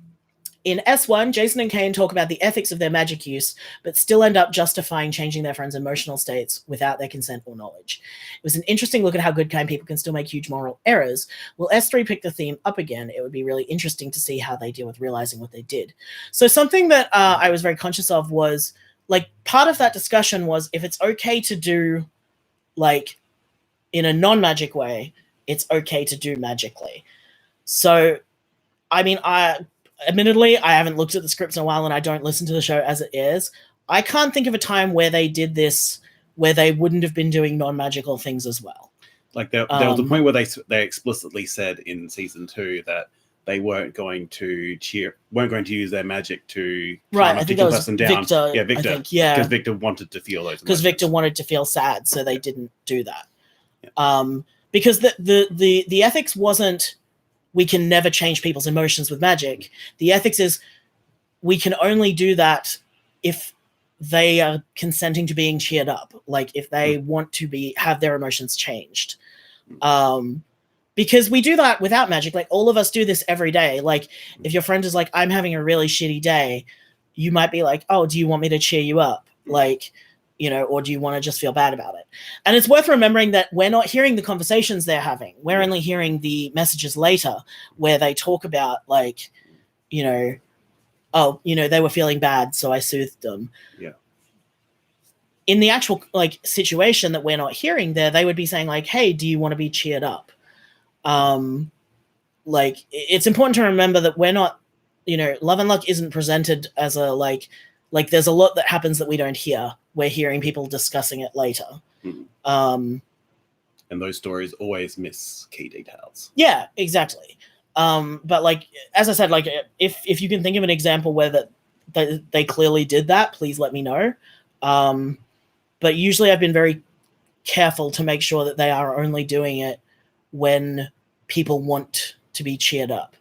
Speaker 2: In S1, Jason and Kane talk about the ethics of their magic use, but still end up justifying changing their friends' emotional states without their consent or knowledge. It was an interesting look at how good, kind people can still make huge moral errors. Will S3 pick the theme up again? It would be really interesting to see how they deal with realizing what they did. So something that I was very conscious of was, like, part of that discussion was if it's okay to do, like, in a non-magic way, it's okay to do magically. So, I mean, admittedly, I haven't looked at the scripts in a while and I don't listen to the show as it airs. I can't think of a time where they did this where they wouldn't have been doing non-magical things as well.
Speaker 1: Like there was a point where they explicitly said in season 2 that they weren't going to use their magic to
Speaker 2: I think that was
Speaker 1: person down.
Speaker 2: Victor.
Speaker 1: Yeah, Victor.
Speaker 2: I think, yeah,
Speaker 1: because Victor wanted to feel those.
Speaker 2: Because Victor wanted to feel sad, so they didn't do that. Yeah. Because the ethics wasn't, we can never change people's emotions with magic. The ethics is we can only do that if they are consenting to being cheered up. Like if they want to have their emotions changed. Because we do that without magic. Like all of us do this every day. Like if your friend is like, I'm having a really shitty day, you might be like, oh, do you want me to cheer you up? Like, you know, or do you want to just feel bad about it? And it's worth remembering that we're not hearing the conversations they're having. We're only hearing the messages later where they talk about, like, you know, oh, you know, they were feeling bad, so I soothed them.
Speaker 1: Yeah.
Speaker 2: In the actual, like, situation that we're not hearing there, they would be saying, like, hey, do you want to be cheered up? Like, it's important to remember that we're not, you know, Love and Luck isn't presented as a, like there's a lot that happens that we don't hear. We're hearing people discussing it later.
Speaker 1: And those stories always miss key details.
Speaker 2: Yeah, exactly. But like, as I said, like if you can think of an example where they clearly did that, please let me know. But usually I've been very careful to make sure that they are only doing it when people want to be cheered up.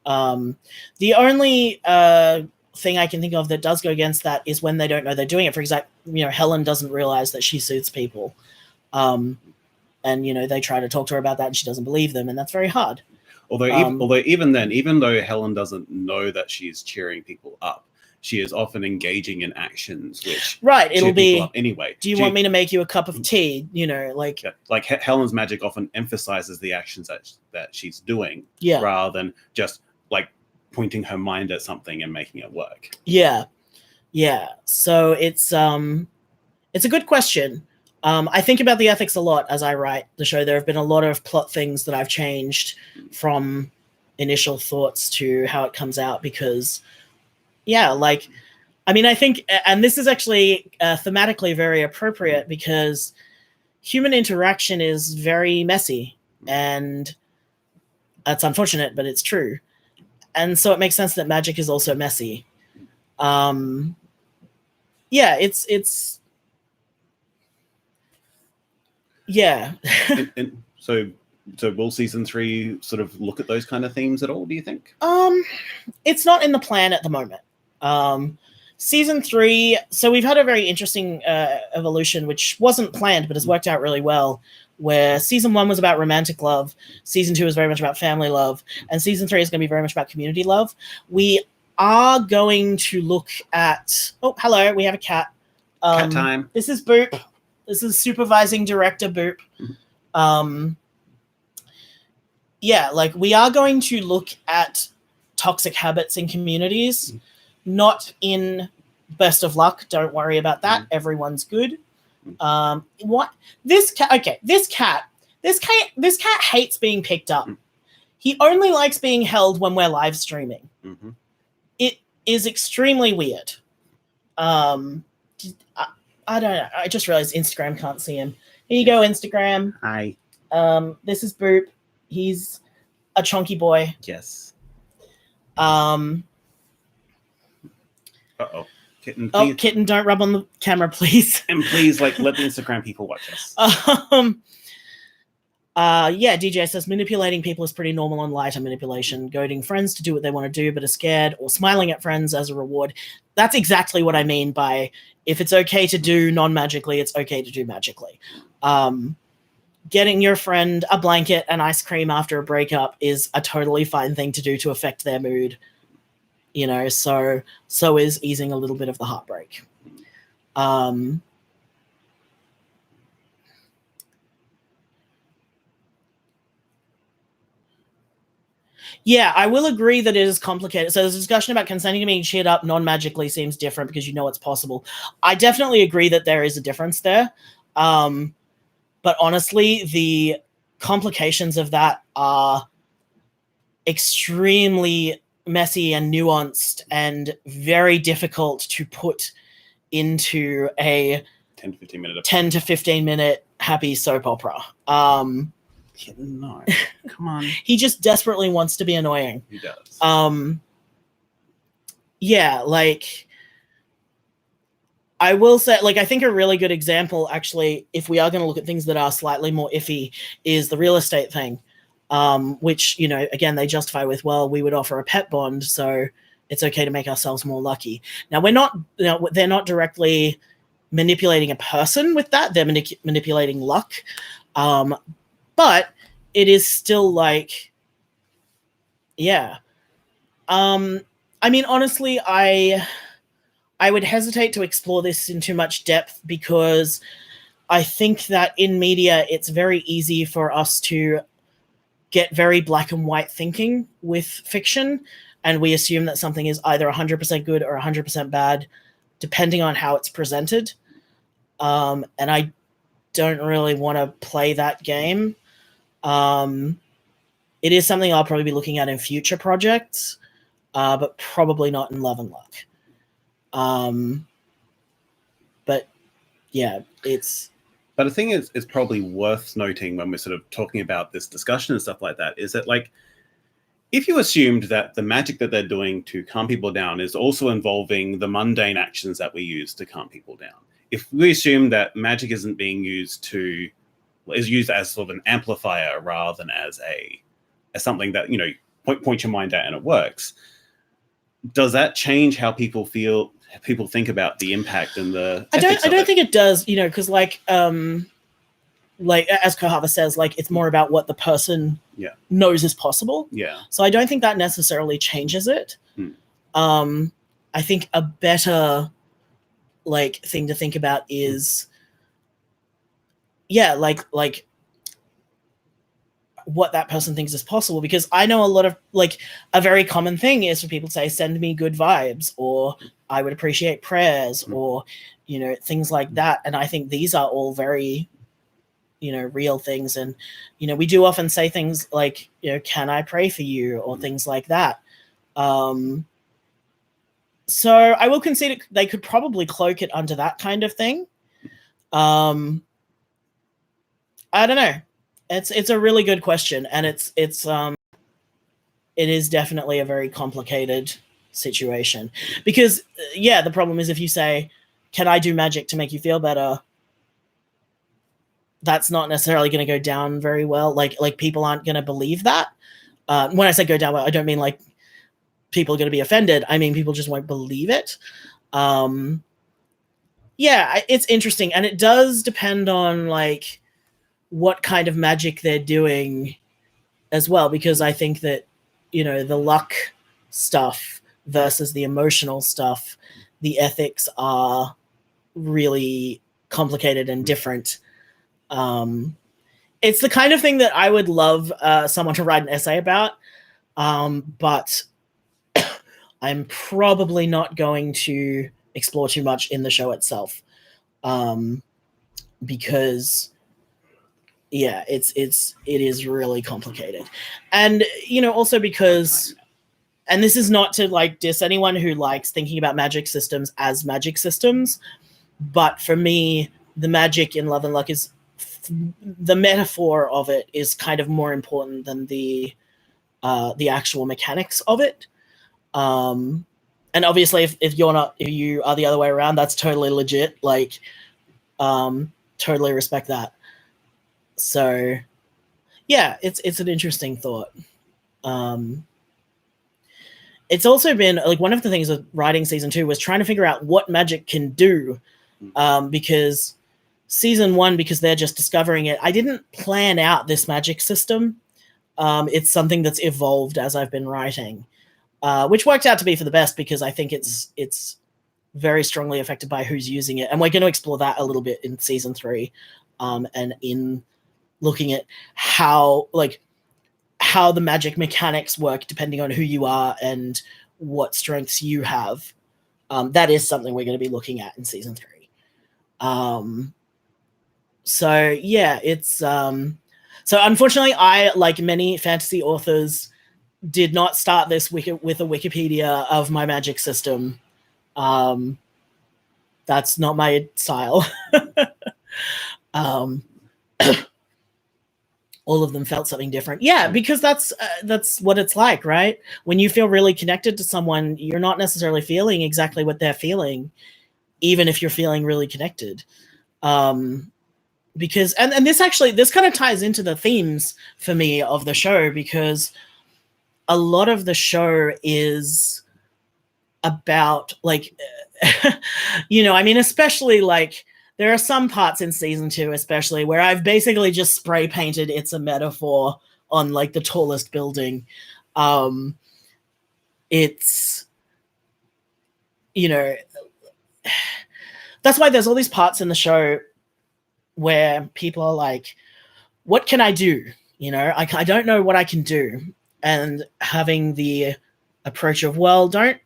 Speaker 2: The only thing I can think of that does go against that is when they don't know they're doing it. For example, you know, Helen doesn't realize that she soothes people. And, you know, they try to talk to her about that and she doesn't believe them. And that's very hard.
Speaker 1: Although even though Helen doesn't know that she's cheering people up, she is often engaging in actions which
Speaker 2: right. It'll
Speaker 1: cheer people
Speaker 2: be
Speaker 1: up anyway.
Speaker 2: Do you want me to make you a cup of tea? Like
Speaker 1: Helen's magic often emphasizes the actions that she's doing, rather than just like pointing her mind at something and making it work.
Speaker 2: Yeah. So it's a good question. I think about the ethics a lot as I write the show. There have been a lot of plot things that I've changed from initial thoughts to how it comes out because, I think, and this is actually thematically very appropriate because human interaction is very messy, and it's unfortunate, but it's true. And so it makes sense that magic is also messy. It's yeah.
Speaker 1: and so will season 3 sort of look at those kind of themes at all, do you think?
Speaker 2: It's not in the plan at the moment. Season 3, so we've had a very interesting evolution, which wasn't planned, but has worked out really well, where season 1 was about romantic love, season 2 is very much about family love, and season 3 is going to be very much about community love. We are going to look at... Oh, hello, we have a cat.
Speaker 1: Cat time.
Speaker 2: This is Boop. This is supervising director Boop. We are going to look at toxic habits in communities, not in best of luck. Don't worry about that. Everyone's good. This cat hates being picked up. He only likes being held when we're live streaming. It is extremely weird. I don't know. I just realized Instagram can't see him. Here you go, Instagram.
Speaker 1: Hi.
Speaker 2: This is Boop. He's a chunky boy.
Speaker 1: Yes.
Speaker 2: Uh-oh.
Speaker 1: Kitten, please.
Speaker 2: Oh, Kitten, don't rub on the camera, please.
Speaker 1: And please, let the Instagram people watch us.
Speaker 2: DJ says manipulating people is pretty normal and lighter manipulation. Goading friends to do what they want to do but are scared, or smiling at friends as a reward. That's exactly what I mean by if it's okay to do non-magically, it's okay to do magically. Getting your friend a blanket and ice cream after a breakup is a totally fine thing to do to affect their mood. So is easing a little bit of the heartbreak. Yeah, I will agree that it is complicated. So there's a discussion about consenting to being cheered up non-magically seems different because it's possible. I definitely agree that there is a difference there. But honestly, the complications of that are extremely messy and nuanced and very difficult to put into a 10 to 15 minute happy soap opera.
Speaker 1: No, come on.
Speaker 2: He just desperately wants to be annoying.
Speaker 1: He does.
Speaker 2: I will say, I think a really good example, actually, if we are going to look at things that are slightly more iffy, is the real estate thing, which, again, they justify with, well, we would offer a pet bond, so it's okay to make ourselves more lucky. Now, they're not directly manipulating a person with that. They're manipulating luck. But it is still honestly, I would hesitate to explore this in too much depth because I think that in media, it's very easy for us to get very black and white thinking with fiction. And we assume that something is either 100% good or 100% bad, depending on how it's presented. And I don't really want to play that game. It is something I'll probably be looking at in future projects, but probably not in Love and Luck. But yeah, it's...
Speaker 1: But I think it's probably worth noting when we're sort of talking about this discussion and stuff like that, is that if you assumed that the magic that they're doing to calm people down is also involving the mundane actions that we use to calm people down, if we assume that magic isn't being used is used as sort of an amplifier rather than as something that point your mind at and it works, does that change how people think about the impact and the
Speaker 2: I don't think it does, because as Kohava says, it's more about what the person knows is possible.
Speaker 1: Yeah.
Speaker 2: So I don't think that necessarily changes it. I I think a better like thing to think about is like what that person thinks is possible, because I know a lot of like a very common thing is for people to say send me good vibes, or I would appreciate prayers, or things like that, and I think these are all very real things. And we do often say things like can I pray for you, or things like that. So I will concede they could probably cloak it under that kind of thing. I don't know. It's a really good question, and it is definitely a very complicated situation, because the problem is if you say, can I do magic to make you feel better, that's not necessarily going to go down very well. Like people aren't going to believe that. When I say go down well, I don't mean like people are going to be offended. I mean people just won't believe it. It's interesting, and it does depend on like what kind of magic they're doing as well, because I think that the luck stuff versus the emotional stuff, the ethics are really complicated and different. It's the kind of thing that I would love someone to write an essay about, but I'm probably not going to explore too much in the show itself, because it is really complicated. And also because, and this is not to like diss anyone who likes thinking about magic systems as magic systems, but for me the magic in Love and Luck is the metaphor of it is kind of more important than the actual mechanics of it. And obviously if you are the other way around, that's totally legit. Like totally respect that. So it's an interesting thought. It's also been like one of the things with writing season 2 was trying to figure out what magic can do, because season 1, because they're just discovering it, I didn't plan out this magic system. It's something that's evolved as I've been writing, which worked out to be for the best, because I think it's very strongly affected by who's using it, and we're going to explore that a little bit in season 3, and in looking at how the magic mechanics work depending on who you are and what strengths you have. That is something we're going to be looking at in season 3. It's so unfortunately I, like many fantasy authors, did not start this with a Wikipedia of my magic system. That's not my style. All of them felt something different. Yeah, because that's what it's like, right? When you feel really connected to someone, you're not necessarily feeling exactly what they're feeling, even if you're feeling really connected. Because and this kind of ties into the themes for me of the show, because a lot of the show is about like I mean, especially like there are some parts in season 2 especially where I've basically just spray painted it's a metaphor on like the tallest building. It's that's why there's all these parts in the show where people are like, what can I do? I don't know what I can do. And having the approach of, well, don't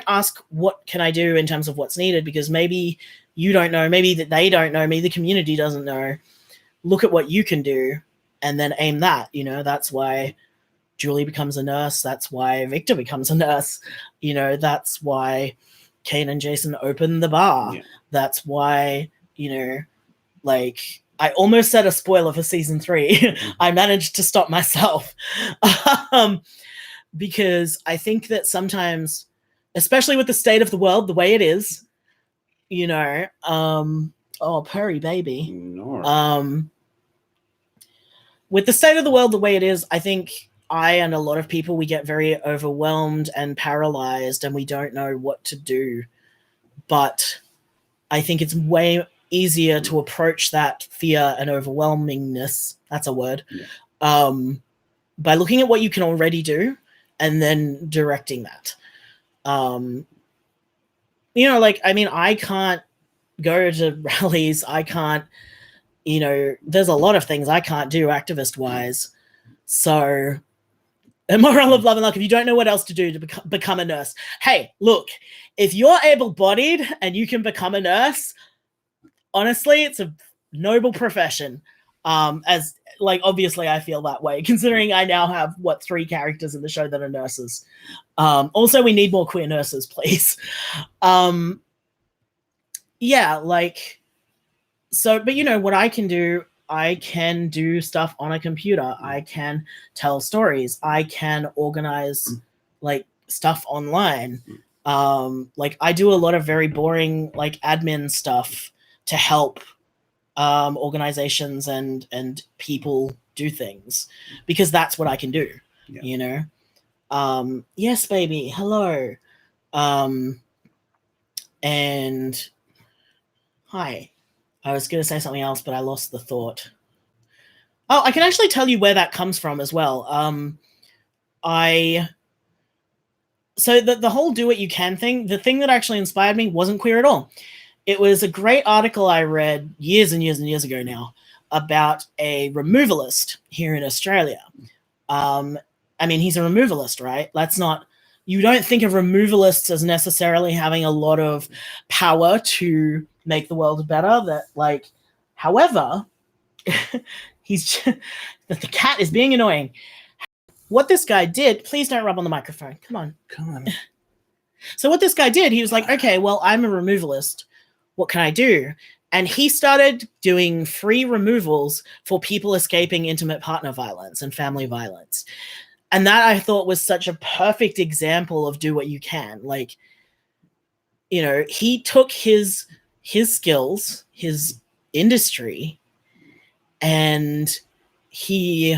Speaker 2: ask what can I do in terms of what's needed, because maybe you don't know, maybe that they don't know, maybe the community doesn't know. Look at what you can do and then aim that. That's why Julie becomes a nurse. That's why Victor becomes a nurse. That's why Kane and Jason open the bar. Yeah. That's why, like, I almost said a spoiler for season 3. I managed to stop myself. Because I think that sometimes, especially with the state of the world the way it is, oh, purry baby. No. With the state of the world the way it is, I think I and a lot of people, we get very overwhelmed and paralyzed and we don't know what to do. But I think it's way easier to approach that fear and overwhelmingness, that's a word, by looking at what you can already do and then directing that. you know, like, I mean, I can't go to rallies. I can't, you know, there's a lot of things I can't do activist wise. So, a moral of love and luck. If you don't know what else to do to become a nurse, hey, look, if you're able-bodied and you can become a nurse, honestly, it's a noble profession. As like, obviously, I feel that way, considering I now have 3 characters in the show that are nurses. Also, we need more queer nurses, please. Yeah, like, so, but you know what I can do? I can do stuff on a computer. I can tell stories. I can organize like stuff online. Like I do a lot of very boring like admin stuff to help organizations and people do things because that's what I can do.
Speaker 1: Yeah.
Speaker 2: You know? Yes, baby. Hello. And hi. I was going to say something else, but I lost the thought. Oh, I can actually tell you where that comes from as well. So the whole do what you can thing, the thing that actually inspired me wasn't queer at all. It was a great article I read years and years and years ago now about a removalist here in Australia. I mean, he's a removalist, right? That's not, you don't think of removalists as necessarily having a lot of power to make the world better. That like, however, he's the cat is being annoying. What this guy did, please don't rub on the microphone. Come on. So what this guy did, he was like, okay, well, I'm a removalist. What can I do? And he started doing free removals for people escaping intimate partner violence and family violence. And that I thought was such a perfect example of do what you can. Like, you know, he took his skills, his industry, and he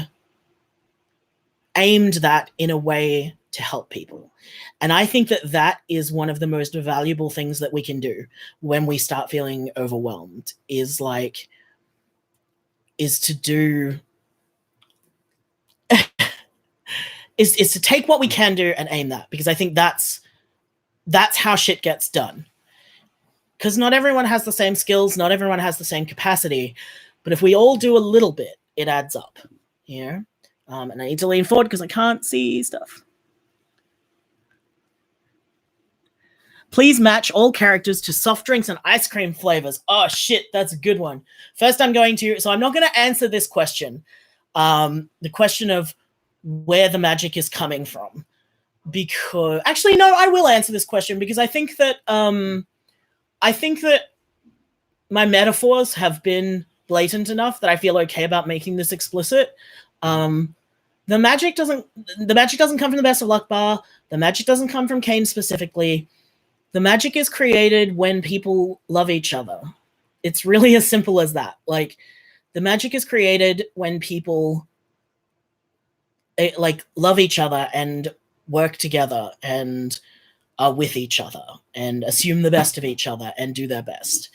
Speaker 2: aimed that in a way to help people. And I think that that is one of the most valuable things that we can do when we start feeling overwhelmed is to do is to take what we can do and aim that, because I think that's how shit gets done. Because not everyone has the same skills, not everyone has the same capacity, but if we all do a little bit, it adds up, you know? And I need to lean forward because I can't see stuff. Please match all characters to soft drinks and ice cream flavors. Oh, shit, that's a good one. First, I'm not going to answer this question. The question of where the magic is coming from. Because, actually, no, I will answer this question because I think that my metaphors have been blatant enough that I feel okay about making this explicit. The magic doesn't come from the Best of Luck bar. The magic doesn't come from Kane specifically. The magic is created when people love each other. It's really as simple as that. Like, the magic is created when people like love each other and work together and are with each other and assume the best of each other and do their best.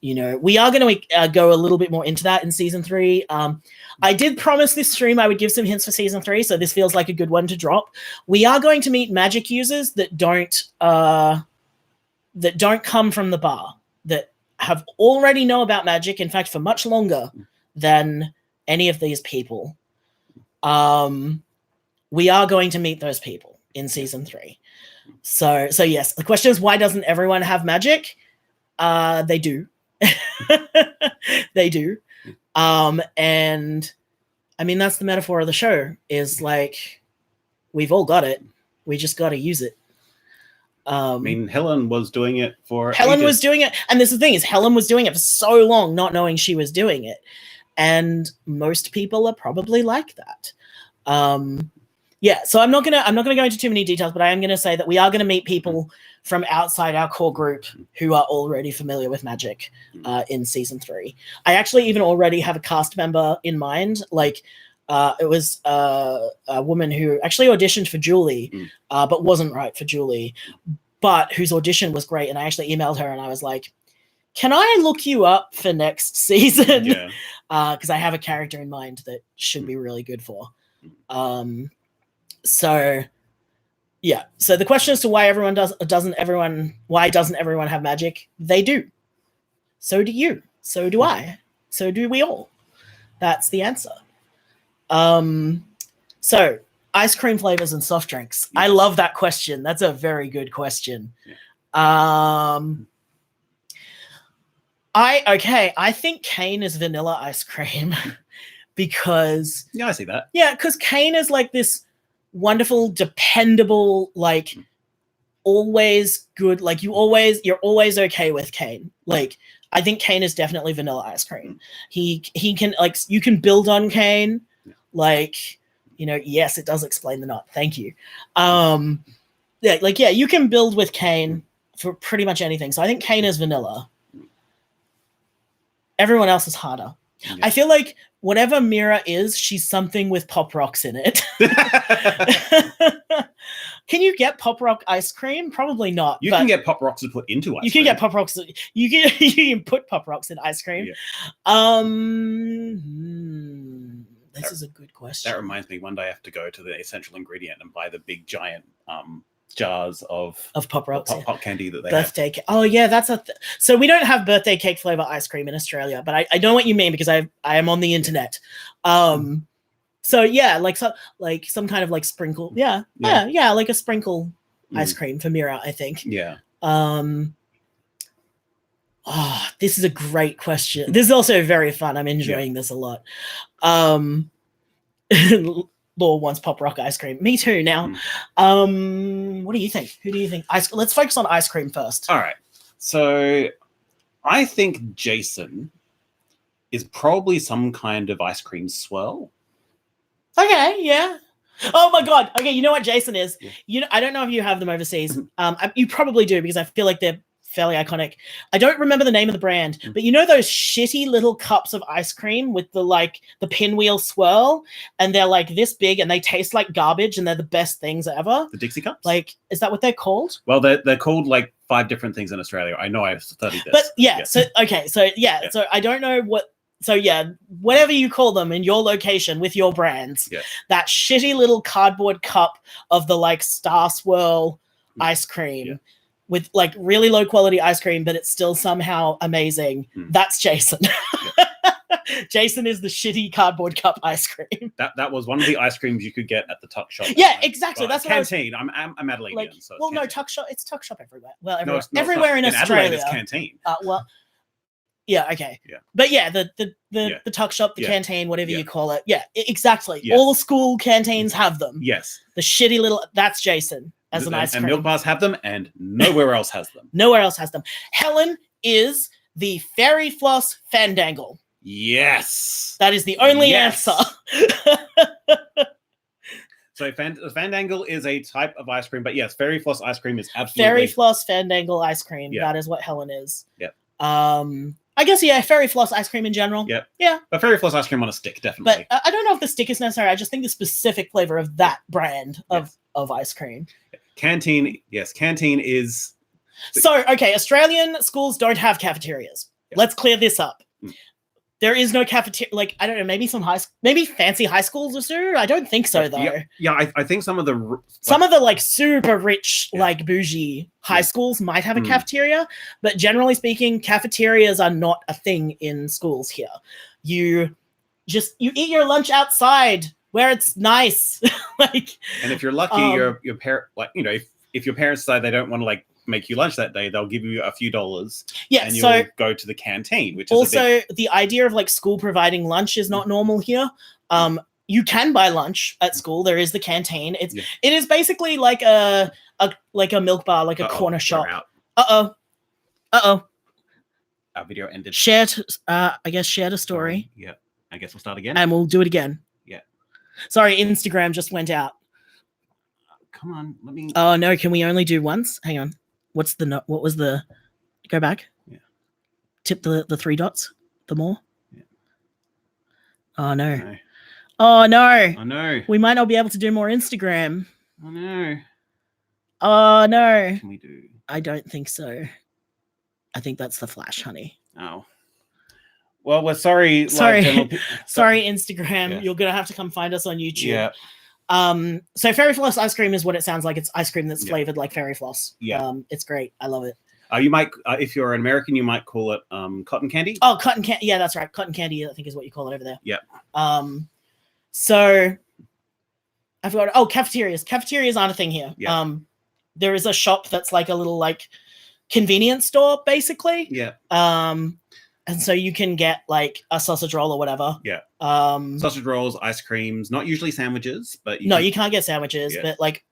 Speaker 2: You know, we are going to go a little bit more into that in season 3. I did promise this stream I would give some hints for season 3, so this feels like a good one to drop. We are going to meet magic users that don't come from the bar, that have already know about magic, in fact, for much longer than any of these people. We are going to meet those people in season 3. So yes, the question is, why doesn't everyone have magic? They do. They do. And I mean, that's the metaphor of the show, is like, we've all got it. We just got to use it.
Speaker 1: I mean, Helen was doing it for
Speaker 2: Helen
Speaker 1: ages.
Speaker 2: was doing it. And this is the thing, is Helen was doing it for so long, not knowing she was doing it. And most people are probably like that. Yeah, so I'm not gonna go into too many details, but I am gonna say that we are gonna meet people from outside our core group who are already familiar with magic in season 3. I actually even already have a cast member in mind. Like, it was a woman who actually auditioned for Julie, but wasn't right for Julie, but whose audition was great. And I actually emailed her and I was like, can I look you up for next season?
Speaker 1: Yeah.
Speaker 2: Because I have a character in mind that should be really good for. So Yeah. So the question as to why doesn't everyone have magic? They do. So do you. So do I. So do we all. That's the answer. So ice cream flavors and soft drinks. Yes. I love that question. That's a very good question. Yeah. I think Cane is vanilla ice cream because
Speaker 1: I see that.
Speaker 2: Yeah, because Cane is like this wonderful, dependable, like always good. Like you're always okay with Cane. Like I think Cane is definitely vanilla ice cream. He can like you can build on Cane. Like, yes, it does explain the knot. Thank you. You can build with Cane for pretty much anything. So I think Cane is vanilla. Everyone else is harder. Yeah. I feel like whatever Mira is, she's something with Pop Rocks in it. Can you get Pop Rock ice cream? Probably not.
Speaker 1: You can get Pop Rocks to put into ice cream.
Speaker 2: You can get Pop Rocks. You can put Pop Rocks in ice cream. Yeah. This is a good question.
Speaker 1: That reminds me, one day I have to go to the essential ingredient and buy the big giant jars of
Speaker 2: Pop Rocks,
Speaker 1: pop candy that they
Speaker 2: birthday cake. Oh yeah, that's so we don't have birthday cake flavor ice cream in Australia, but I know what you mean because I am on the internet. So yeah, like some kind of like sprinkle. Yeah, like a sprinkle ice cream for Mira, I think.
Speaker 1: Yeah.
Speaker 2: This is a great question. This is also very fun. I'm enjoying this a lot. Law wants Pop Rock ice cream. Me too now. What do you think? Who do you think? Let's focus on ice cream first.
Speaker 1: All right. So I think Jason is probably some kind of ice cream swirl.
Speaker 2: Okay, yeah. Oh my God. Okay, you know what Jason is? Yeah. I don't know if you have them overseas. You probably do because I feel like they're fairly iconic. I don't remember the name of the brand, but you know those shitty little cups of ice cream with the pinwheel swirl, and they're like this big and they taste like garbage and they're the best things ever.
Speaker 1: The Dixie cups?
Speaker 2: Like, is that what they're called?
Speaker 1: Well, they're called like 5 different things in Australia. I know I've studied this.
Speaker 2: But so I don't know what. So yeah, whatever you call them in your location with your brands, that shitty little cardboard cup of the like Star Swirl ice cream with like really low quality ice cream, but it's still somehow amazing. That's Jason. Jason is the shitty cardboard cup ice cream.
Speaker 1: That was one of the ice creams you could get at the tuck shop.
Speaker 2: Yeah, exactly. That's
Speaker 1: Canteen. I'm Adelaidean. So
Speaker 2: no, tuck shop. It's tuck shop everywhere. Well, everywhere in Australia.
Speaker 1: Adelaide, it's Canteen.
Speaker 2: Yeah, okay.
Speaker 1: Yeah.
Speaker 2: But yeah, the tuck shop, the canteen, whatever you call it. Yeah, exactly. Yes. All school canteens have them.
Speaker 1: Yes.
Speaker 2: The shitty little, that's Jason as an ice cream.
Speaker 1: And milk bars have them and nowhere else has them.
Speaker 2: Nowhere else has them. Helen is the Fairy Floss Fandangle.
Speaker 1: Yes.
Speaker 2: That is the only answer.
Speaker 1: So Fandangle is a type of ice cream, but yes, Fairy Floss ice cream is absolutely.
Speaker 2: Fairy Floss Fandangle ice cream. Yeah. That is what Helen is.
Speaker 1: Yep.
Speaker 2: I guess, Fairy Floss ice cream in general.
Speaker 1: Yep.
Speaker 2: Yeah.
Speaker 1: But Fairy Floss ice cream on a stick, definitely.
Speaker 2: But I don't know if the stick is necessary. I just think the specific flavor of that brand of ice cream.
Speaker 1: Canteen, yes. Canteen is...
Speaker 2: So, okay, Australian schools don't have cafeterias. Yep. Let's clear this up. There is no cafeteria. Like, I don't know, maybe fancy high schools do. I don't think so, though.
Speaker 1: Yeah, I think some of the
Speaker 2: like super rich, like bougie high schools might have a cafeteria, but generally speaking, cafeterias are not a thing in schools here. You eat your lunch outside where it's nice.
Speaker 1: And if you're lucky, your parent, if your parents decide they don't want to make you lunch that day, they'll give you a few dollars.
Speaker 2: Yeah,
Speaker 1: and you'll go to the canteen, which is
Speaker 2: also the idea of school providing lunch is not normal here. You can buy lunch at school. There is the canteen. It is basically like a milk bar, like a corner shop. Our
Speaker 1: video ended.
Speaker 2: Shared a story.
Speaker 1: Yeah. I guess we'll start again.
Speaker 2: And we'll do it again.
Speaker 1: Yeah.
Speaker 2: Sorry, Instagram just went out.
Speaker 1: Come on, let me.
Speaker 2: Oh no, can we only do once? Hang on. What was the go back?
Speaker 1: Yeah.
Speaker 2: Tip the 3 dots. The more.
Speaker 1: Yeah.
Speaker 2: Oh no. Oh no.
Speaker 1: I know.
Speaker 2: We might not be able to do more Instagram.
Speaker 1: I know.
Speaker 2: Oh no.
Speaker 1: What can we do?
Speaker 2: I don't think so. I think that's the flash, honey.
Speaker 1: Oh. Well, we're sorry.
Speaker 2: Sorry, Instagram. Yeah. You're gonna have to come find us on YouTube.
Speaker 1: Yeah.
Speaker 2: So fairy floss ice cream is what it sounds like. It's ice cream that's flavored like fairy floss.
Speaker 1: Yeah.
Speaker 2: It's great. I love it.
Speaker 1: You might, if you're an American, you might call it cotton candy.
Speaker 2: Oh, cotton candy. Yeah, that's right. Cotton candy, I think, is what you call it over there.
Speaker 1: Yeah.
Speaker 2: So I forgot. Oh, cafeterias. Cafeterias aren't a thing here.
Speaker 1: Yeah.
Speaker 2: There is a shop that's like a little like convenience store, basically.
Speaker 1: Yeah.
Speaker 2: And so you can get like a sausage roll or whatever.
Speaker 1: Yeah. Sausage rolls, ice creams, not usually sandwiches, but
Speaker 2: you can't get sandwiches, but like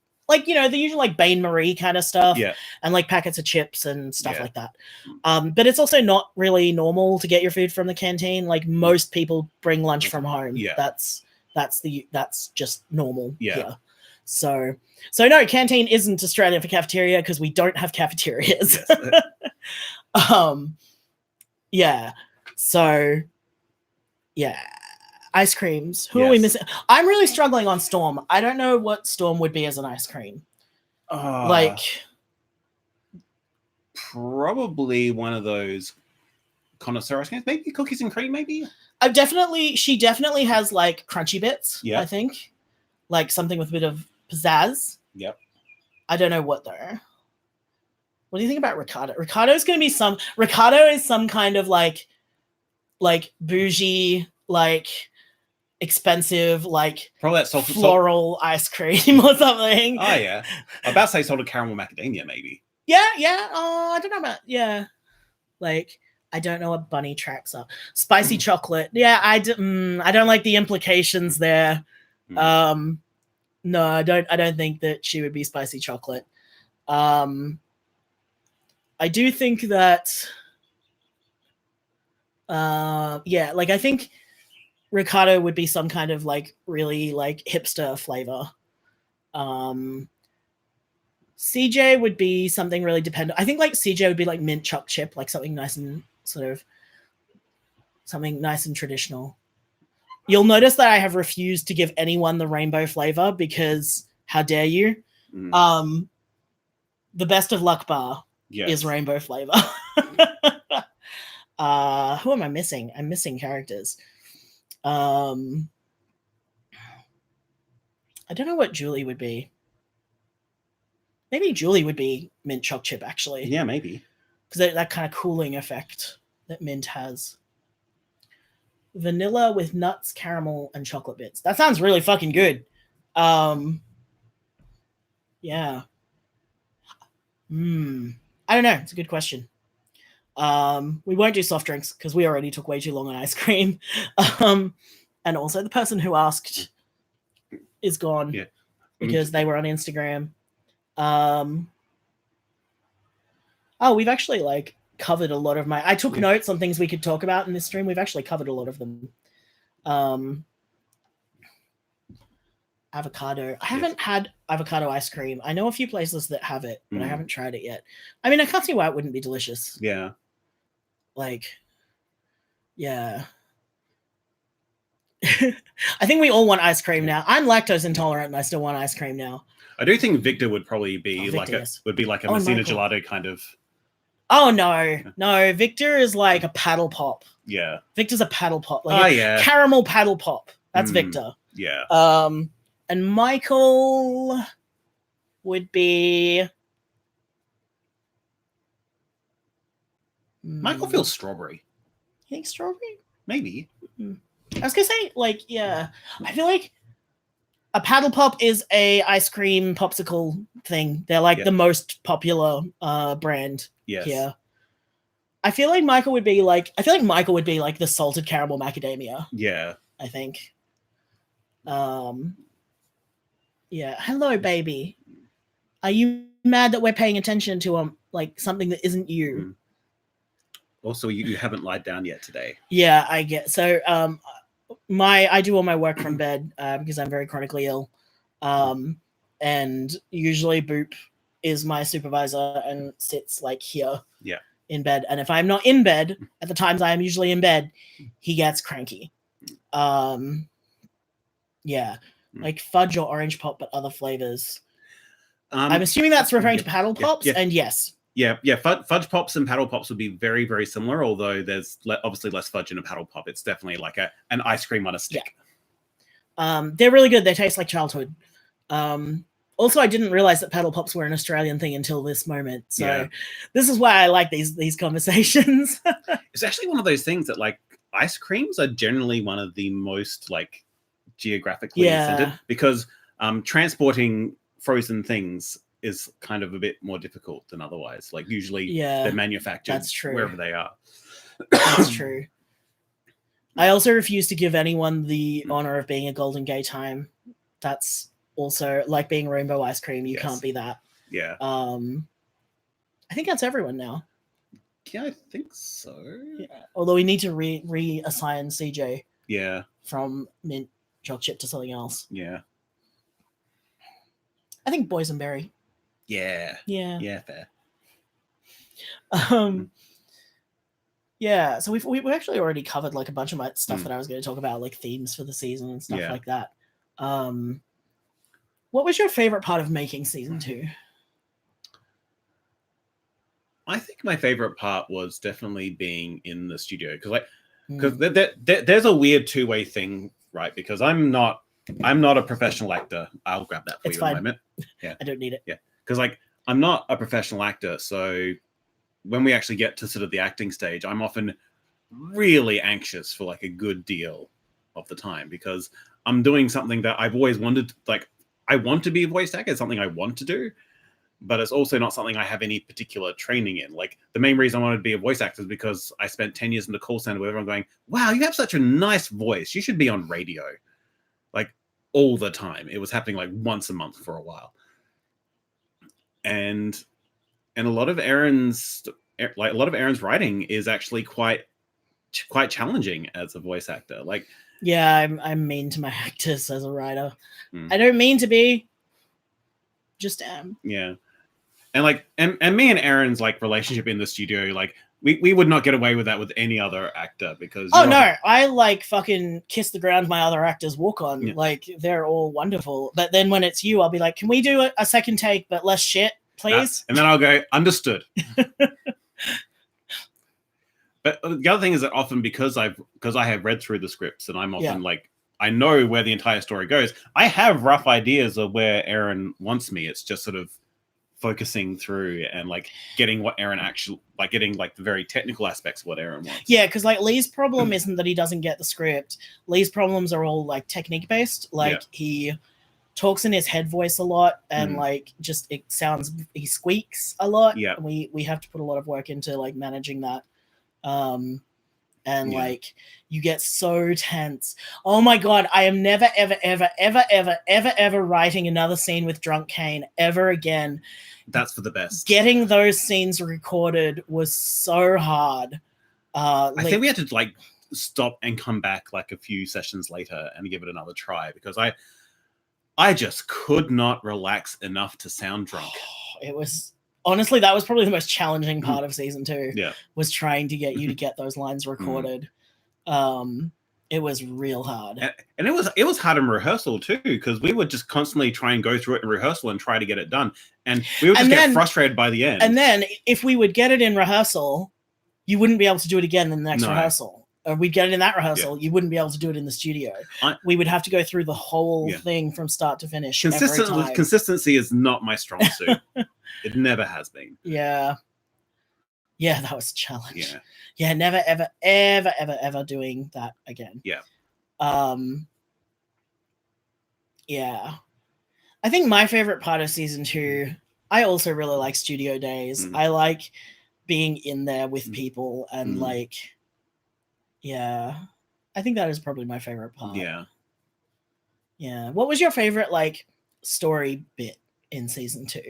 Speaker 2: you know, the usual like Bain Marie kind of stuff.
Speaker 1: Yeah.
Speaker 2: And like packets of chips and stuff like that. But it's also not really normal to get your food from the canteen. Like most people bring lunch from home.
Speaker 1: Yeah. That's
Speaker 2: just normal.
Speaker 1: Yeah.
Speaker 2: So no, canteen isn't Australian for cafeteria because we don't have cafeterias.
Speaker 1: Yes.
Speaker 2: Yeah. So yeah. Ice creams. Who are we missing? I'm really struggling on Storm. I don't know what Storm would be as an ice cream. Like
Speaker 1: probably one of those connoisseur ice creams. Maybe cookies and cream, maybe.
Speaker 2: She definitely has like crunchy bits. Yeah. I think. Like something with a bit of pizzazz.
Speaker 1: Yep.
Speaker 2: I don't know what though. What do you think about ricotta? Ricotta is some kind of like bougie, like expensive, like
Speaker 1: probably that
Speaker 2: floral ice cream or something.
Speaker 1: Oh yeah. I'm about to say salted caramel macadamia, maybe.
Speaker 2: Yeah. I don't know about like I don't know what bunny tracks are. Spicy chocolate. Yeah, I don't like the implications there. No, I don't think that she would be spicy chocolate. I do think that like I think ricotta would be some kind of like really like hipster flavor. CJ would be something really dependent. I think like CJ would be like mint choc chip, like something nice and traditional. You'll notice that I have refused to give anyone the rainbow flavor because how dare you? The best of luck bar is rainbow flavor. Who am I missing? I'm missing characters. I don't know what Julie would be. Maybe Julie would be mint choc chip, actually.
Speaker 1: Yeah, maybe.
Speaker 2: Because that kind of cooling effect that mint has. Vanilla with nuts, caramel, and chocolate bits. That sounds really fucking good. Yeah. I don't know. It's a good question. We won't do soft drinks because we already took way too long on ice cream. And also the person who asked is gone because they were on Instagram. We've actually like covered a lot of I took notes on things we could talk about in this stream. We've actually covered a lot of them. Avocado. I haven't had avocado ice cream. I know a few places that have it, but I haven't tried it yet. I mean, I can't see why it wouldn't be delicious.
Speaker 1: Yeah.
Speaker 2: Like, yeah. I think we all want ice cream now. I'm lactose intolerant and I still want ice cream now.
Speaker 1: I do think Victor would probably be like a Messina Gelato kind of.
Speaker 2: Oh no, Victor is like a paddle pop.
Speaker 1: Yeah.
Speaker 2: Victor's a paddle pop. Like caramel paddle pop. That's Victor.
Speaker 1: Yeah.
Speaker 2: And Michael would be.
Speaker 1: Michael feels strawberry.
Speaker 2: You think strawberry?
Speaker 1: Maybe.
Speaker 2: I was gonna say, like, yeah. I feel like a paddle pop is a ice cream popsicle thing. They're like the most popular brand here. I feel like Michael would be like the salted caramel macadamia.
Speaker 1: Yeah.
Speaker 2: I think. Yeah. Hello, baby. Are you mad that we're paying attention to like something that isn't you?
Speaker 1: Also, you haven't lied down yet today.
Speaker 2: Yeah, I get so. I do all my work from bed because I'm very chronically ill, and usually Boop is my supervisor and sits like here, in bed. And if I'm not in bed at the times I am usually in bed, he gets cranky. Like fudge or orange pop, but other flavors. I'm assuming that's referring to paddle pops, and yes.
Speaker 1: Yeah. Fudge pops and paddle pops would be very, very similar, although there's obviously less fudge in a paddle pop. It's definitely like an ice cream on a stick.
Speaker 2: They're really good. They taste like childhood. Also, I didn't realize that paddle pops were an Australian thing until this moment. So this is why I like these conversations.
Speaker 1: It's actually one of those things that like ice creams are generally one of the most like geographically centered, because transporting frozen things is kind of a bit more difficult than otherwise. Like usually they're manufactured wherever they are.
Speaker 2: That's true. I also refuse to give anyone the honor of being a Golden Gay time. That's also like being rainbow ice cream. You can't be that.
Speaker 1: Yeah.
Speaker 2: I think that's everyone now.
Speaker 1: Yeah, I think so.
Speaker 2: Yeah. Although we need to reassign CJ.
Speaker 1: Yeah.
Speaker 2: From mint choc chip to something else.
Speaker 1: Yeah.
Speaker 2: I think boysenberry.
Speaker 1: Yeah.
Speaker 2: Yeah.
Speaker 1: Yeah, fair.
Speaker 2: Yeah, so we've actually already covered like a bunch of my stuff that I was going to talk about, like themes for the season and stuff like that. What was your favorite part of making season 2?
Speaker 1: I think my favorite part was definitely being in the studio, because there's a weird two-way thing, right? Because I'm not a professional actor. I'll grab that for you in a moment. Yeah,
Speaker 2: I don't need it.
Speaker 1: Yeah, because like I'm not a professional actor, so when we actually get to sort of the acting stage, I'm often really anxious for like a good deal of the time, because I'm doing something that I've always wanted. Like I want to be a voice actor. It's something I want to do, but it's also not something I have any particular training in. Like the main reason I wanted to be a voice actor is because I spent 10 years in the call center with everyone going, wow, you have such a nice voice. You should be on radio. Like all the time. It was happening like once a month for a while. And a lot of Erin's writing is actually quite challenging as a voice actor. Like,
Speaker 2: yeah, I'm mean to my actors as a writer. I don't mean to be, just am.
Speaker 1: Yeah. And like, and me and Erin's like relationship in the studio, like we would not get away with that with any other actor, because
Speaker 2: I like fucking kiss the ground my other actors walk on. Like they're all wonderful. But then when it's you, I'll be like, can we do a second take but less shit, please?
Speaker 1: And then I'll go, understood. But the other thing is that often because I have read through the scripts and I'm often like, I know where the entire story goes. I have rough ideas of where Erin wants me. It's just sort of focusing through and like getting what Erin actually, like getting like the very technical aspects of what Erin wants.
Speaker 2: Yeah, because like Lee's problem isn't that he doesn't get the script. Lee's problems are all like technique based. Like he talks in his head voice a lot, and like just he squeaks a lot.
Speaker 1: Yeah,
Speaker 2: and we have to put a lot of work into like managing that. Like you get so tense. Oh my god, I am never ever writing another scene with Drunk Kane ever again.
Speaker 1: That's for the best.
Speaker 2: Getting those scenes recorded was so hard.
Speaker 1: I think we had to like stop and come back like a few sessions later and give it another try, because I just could not relax enough to sound drunk.
Speaker 2: It was honestly, that was probably the most challenging part of season 2.
Speaker 1: Yeah,
Speaker 2: was trying to get you to get those lines recorded. It was real hard,
Speaker 1: and it was hard in rehearsal too, because we would just constantly try and go through it in rehearsal and try to get it done, and we would just get frustrated by the end.
Speaker 2: And then if we would get it in rehearsal, you wouldn't be able to do it again in the next rehearsal. Or we'd get it in that rehearsal, you wouldn't be able to do it in the studio. We would have to go through the whole thing from start to finish.
Speaker 1: Consistency is not my strong suit. It never has been.
Speaker 2: Yeah, that was a challenge. Yeah, never ever doing that again.
Speaker 1: Yeah.
Speaker 2: Yeah. I think my favorite part of season 2, I also really like studio days. I like being in there with people and like, yeah, I think that is probably my favorite part.
Speaker 1: Yeah.
Speaker 2: Yeah. What was your favorite like story bit in season 2?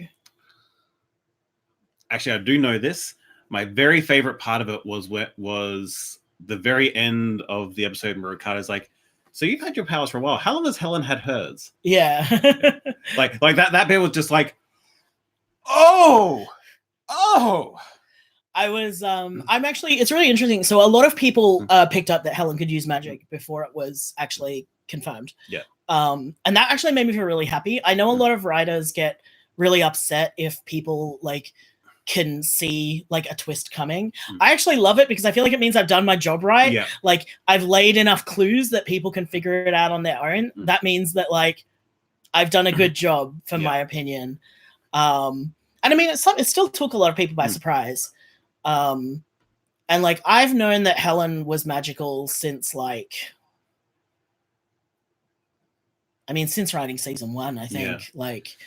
Speaker 1: Actually, I do know this. My very favorite part of it was the very end of the episode where Ricardo's like, so you've had your powers for a while. How long has Helen had hers?
Speaker 2: Yeah.
Speaker 1: like that bit was just like, oh.
Speaker 2: I was I'm actually, it's really interesting. So a lot of people picked up that Helen could use magic before it was actually confirmed.
Speaker 1: Yeah.
Speaker 2: And that actually made me feel really happy. I know a lot of writers get really upset if people like can see like a twist coming.
Speaker 1: Mm.
Speaker 2: I actually love it because I feel like it means I've done my job right.
Speaker 1: Yeah.
Speaker 2: Like I've laid enough clues that people can figure it out on their own. That means that like I've done a good job, for my opinion. And I mean, it still took a lot of people by surprise. And like I've known that Helen was magical since like, I mean, since writing season 1, I think like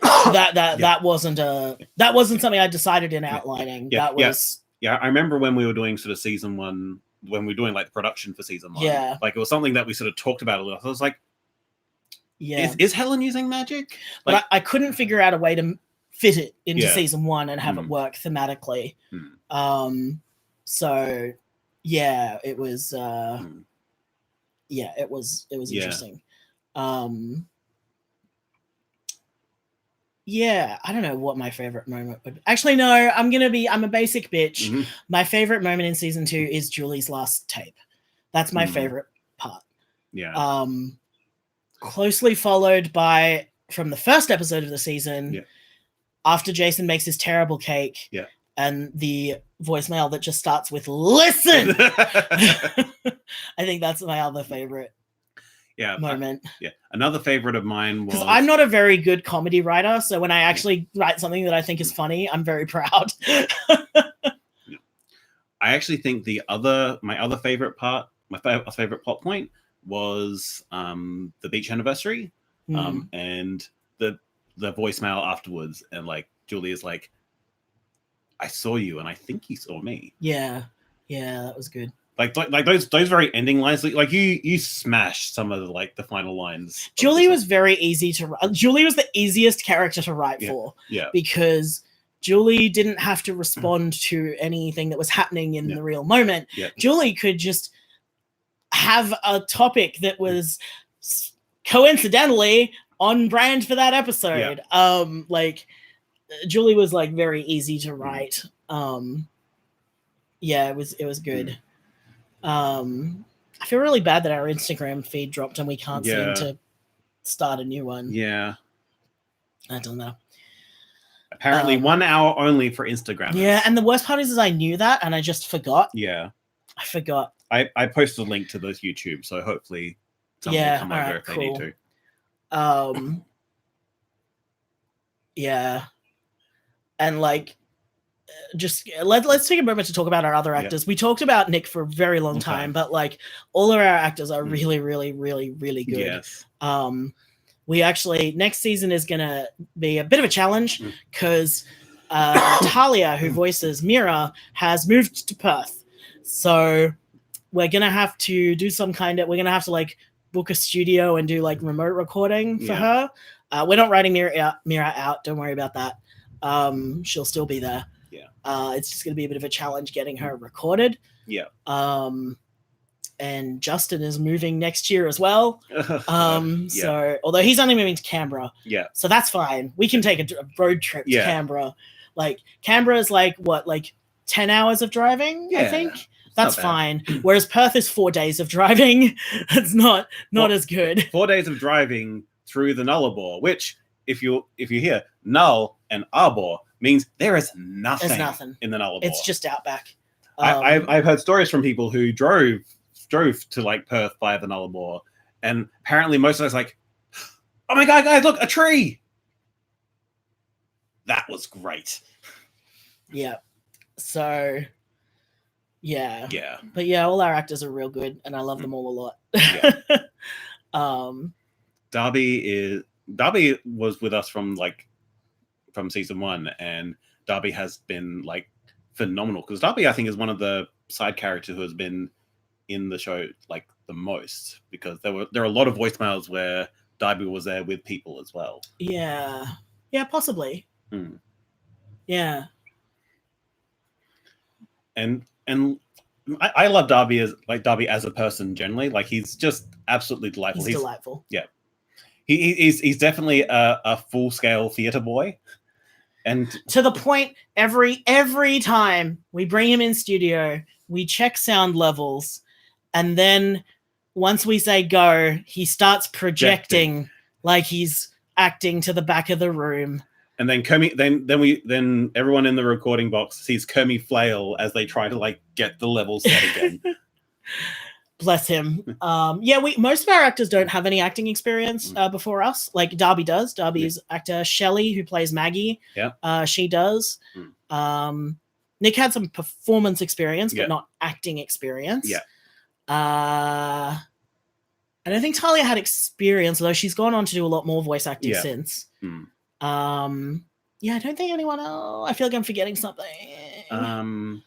Speaker 2: that wasn't something I decided in outlining. That was
Speaker 1: I remember when we were doing sort of season 1, when we were doing like the production for season 1.
Speaker 2: Yeah,
Speaker 1: like it was something that we sort of talked about a little. I was like,
Speaker 2: yeah,
Speaker 1: is Helen using magic?
Speaker 2: Like, but I couldn't figure out a way to fit it into season 1 and have it work thematically. So yeah, it was it was interesting. Yeah, I don't know what my favorite moment would be. Actually, no, I'm a basic bitch. My favorite moment in season 2 is Julie's last tape. That's my favorite part.
Speaker 1: Yeah.
Speaker 2: Closely followed by, from the first episode of the season, after Jason makes his terrible cake, and the voicemail that just starts with "listen." I think that's my other favorite moment.
Speaker 1: Another favorite of mine was,
Speaker 2: because I'm not a very good comedy writer, so when I actually write something that I think is funny, I'm very proud.
Speaker 1: I actually think my other favorite part, my favorite plot point was the beach anniversary, and the voicemail afterwards, and like Julie is like, I saw you and I think you saw me. Yeah, that was good. Like those very ending lines, like you smashed some of the final lines.
Speaker 2: Julie was very easy to write. Julie was the easiest character to write for.
Speaker 1: Yeah.
Speaker 2: Because Julie didn't have to respond to anything that was happening in the real moment. Yeah. Julie could just have a topic that was coincidentally on brand for that episode. Like Julie was like very easy to write. It was good. I feel really bad that our Instagram feed dropped and we can't seem to start a new one.
Speaker 1: Yeah.
Speaker 2: I don't know.
Speaker 1: Apparently 1 hour only for Instagram.
Speaker 2: Yeah, and the worst part is I knew that and I just forgot.
Speaker 1: Yeah.
Speaker 2: I forgot.
Speaker 1: I posted a link to this YouTube, so hopefully someone will come over if they need to. Yeah. And like, just let's take a moment to talk about our other actors. We talked about Nick for a very long time, but like all of our actors are really, really, really, really good. Yes.
Speaker 2: We actually, next season is gonna be a bit of a challenge because Talia, who voices Mira, has moved to Perth, so we're gonna have to do we're gonna have to like book a studio and do like remote recording for her. We're not writing Mira out, don't worry about that. She'll still be there. It's just going to be a bit of a challenge getting her recorded. And Justin is moving next year as well. So although he's only moving to Canberra, so that's fine. We can take a road trip to Canberra. Like Canberra is like 10 hours of driving. I think that's fine. Whereas Perth is 4 days of driving. It's not as good.
Speaker 1: 4 days of driving through the Nullarbor, which if you hear Null and Arbor, means there is nothing.
Speaker 2: There's nothing
Speaker 1: in the Nullarbor.
Speaker 2: It's just outback.
Speaker 1: I've heard stories from people who drove to like Perth via the Nullarbor, and apparently most of us like, oh my god, guys, look, a tree. That was great.
Speaker 2: Yeah. So. Yeah. But all our actors are real good, and I love them all a lot.
Speaker 1: Darby was with us from season 1, and Darby has been like phenomenal, because Darby I think is one of the side characters who has been in the show like the most, because there are a lot of voicemails where Darby was there with people as well.
Speaker 2: Yeah, possibly. Yeah.
Speaker 1: And I love Darby as a person generally. Like he's just absolutely delightful.
Speaker 2: He's delightful.
Speaker 1: Yeah. He's definitely a full-scale theater boy. And
Speaker 2: to the point, every time we bring him in studio, we check sound levels, and then once we say go, he starts projecting like he's acting to the back of the room.
Speaker 1: And then Kermit, then everyone in the recording box sees Kermit flail as they try to like get the level set again.
Speaker 2: Bless him. Yeah, most of our actors don't have any acting experience before us. Like Darby does. Darby's actor. Shelley, who plays Maggie, she does. Nick had some performance experience, but not acting experience.
Speaker 1: Yeah.
Speaker 2: I don't think Talia had experience, though she's gone on to do a lot more voice acting since. Yeah, I don't think anyone else. I feel like I'm forgetting something.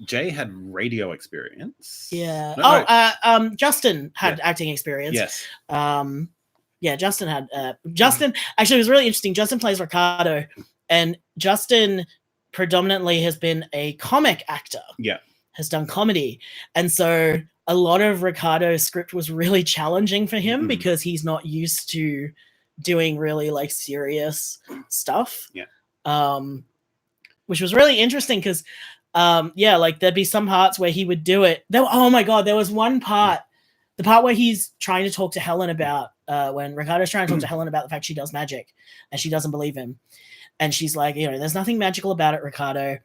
Speaker 1: Jay had radio experience.
Speaker 2: Yeah.
Speaker 1: No.
Speaker 2: Justin had acting experience.
Speaker 1: Yes.
Speaker 2: Yeah, Justin had. Justin actually, it was really interesting. Justin plays Ricardo, and Justin predominantly has been a comic actor.
Speaker 1: Yeah.
Speaker 2: Has done comedy, and so a lot of Ricardo's script was really challenging for him because he's not used to doing really like serious stuff.
Speaker 1: Yeah.
Speaker 2: Which was really interesting because like there'd be some parts where he would do it. Oh my god, there was one part, the part where he's trying to talk to Helen about when Ricardo's trying to talk to Helen about the fact she does magic and she doesn't believe him. And she's like, there's nothing magical about it, Ricardo.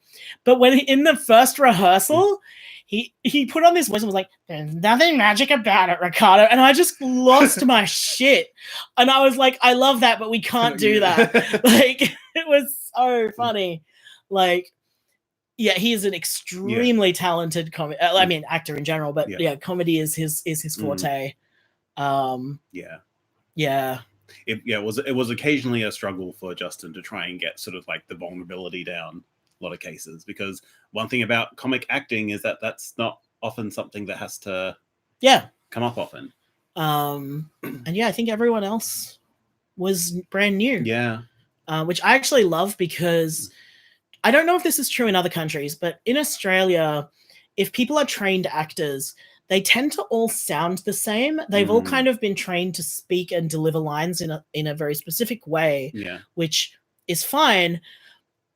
Speaker 2: But when in the first rehearsal, he put on this voice and was like, there's nothing magic about it, Ricardo. And I just lost my shit. And I was like, I love that, but we can't do that. Like, it was so funny. Like, yeah, he is an extremely talented actor in general, but comedy is his forte. Yeah.
Speaker 1: It was occasionally a struggle for Justin to try and get sort of like the vulnerability down a lot of cases, because one thing about comic acting is that that's not often something that has to come up often.
Speaker 2: And I think everyone else was brand new.
Speaker 1: Yeah.
Speaker 2: Which I actually love, because I don't know if this is true in other countries, but in Australia, if people are trained actors, they tend to all sound the same. They've all kind of been trained to speak and deliver lines in a very specific way, which is fine.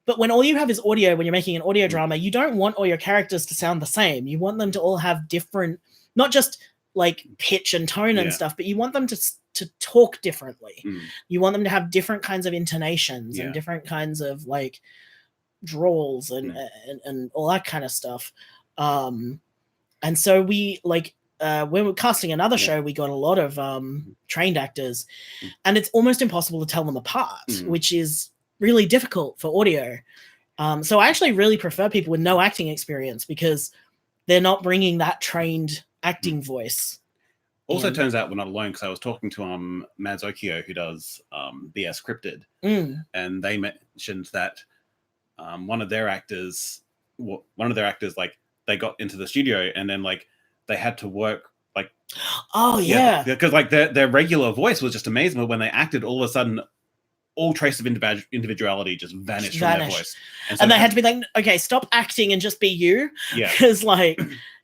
Speaker 2: But when all you have is audio, when you're making an audio drama, you don't want all your characters to sound the same. You want them to all have different, not just like pitch and tone and stuff, but you want them to talk differently. You want them to have different kinds of intonations and different kinds of like drawls and all that kind of stuff. And so we like when we were casting another show, we got a lot of trained actors, and it's almost impossible to tell them apart, which is really difficult for audio. So I actually really prefer people with no acting experience, because they're not bringing that trained acting voice.
Speaker 1: Also, turns out we're not alone, because I was talking to Mads Okio, who does BS Scripted, and they mentioned that one of their actors, like, they got into the studio and then like they had to work like because like their regular voice was just amazing, but when they acted, all of a sudden all trace of individuality just vanished from their voice,
Speaker 2: and they had to be like, okay, stop acting and just be you. Because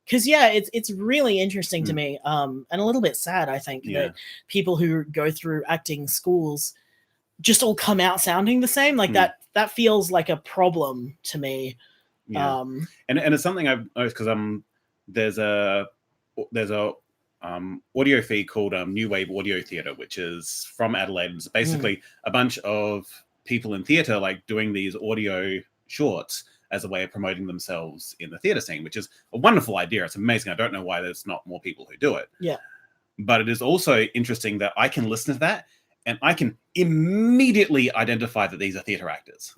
Speaker 2: it's really interesting to me, and a little bit sad, I think, that people who go through acting schools just all come out sounding the same. Like that feels like a problem to me.
Speaker 1: And it's something I've noticed, because there's a audio feed called New Wave Audio Theatre, which is from Adelaide. It's basically a bunch of people in theatre like doing these audio shorts as a way of promoting themselves in the theatre scene, which is a wonderful idea. It's amazing. I don't know why there's not more people who do it. But it is also interesting that I can listen to that and I can immediately identify that these are theatre actors.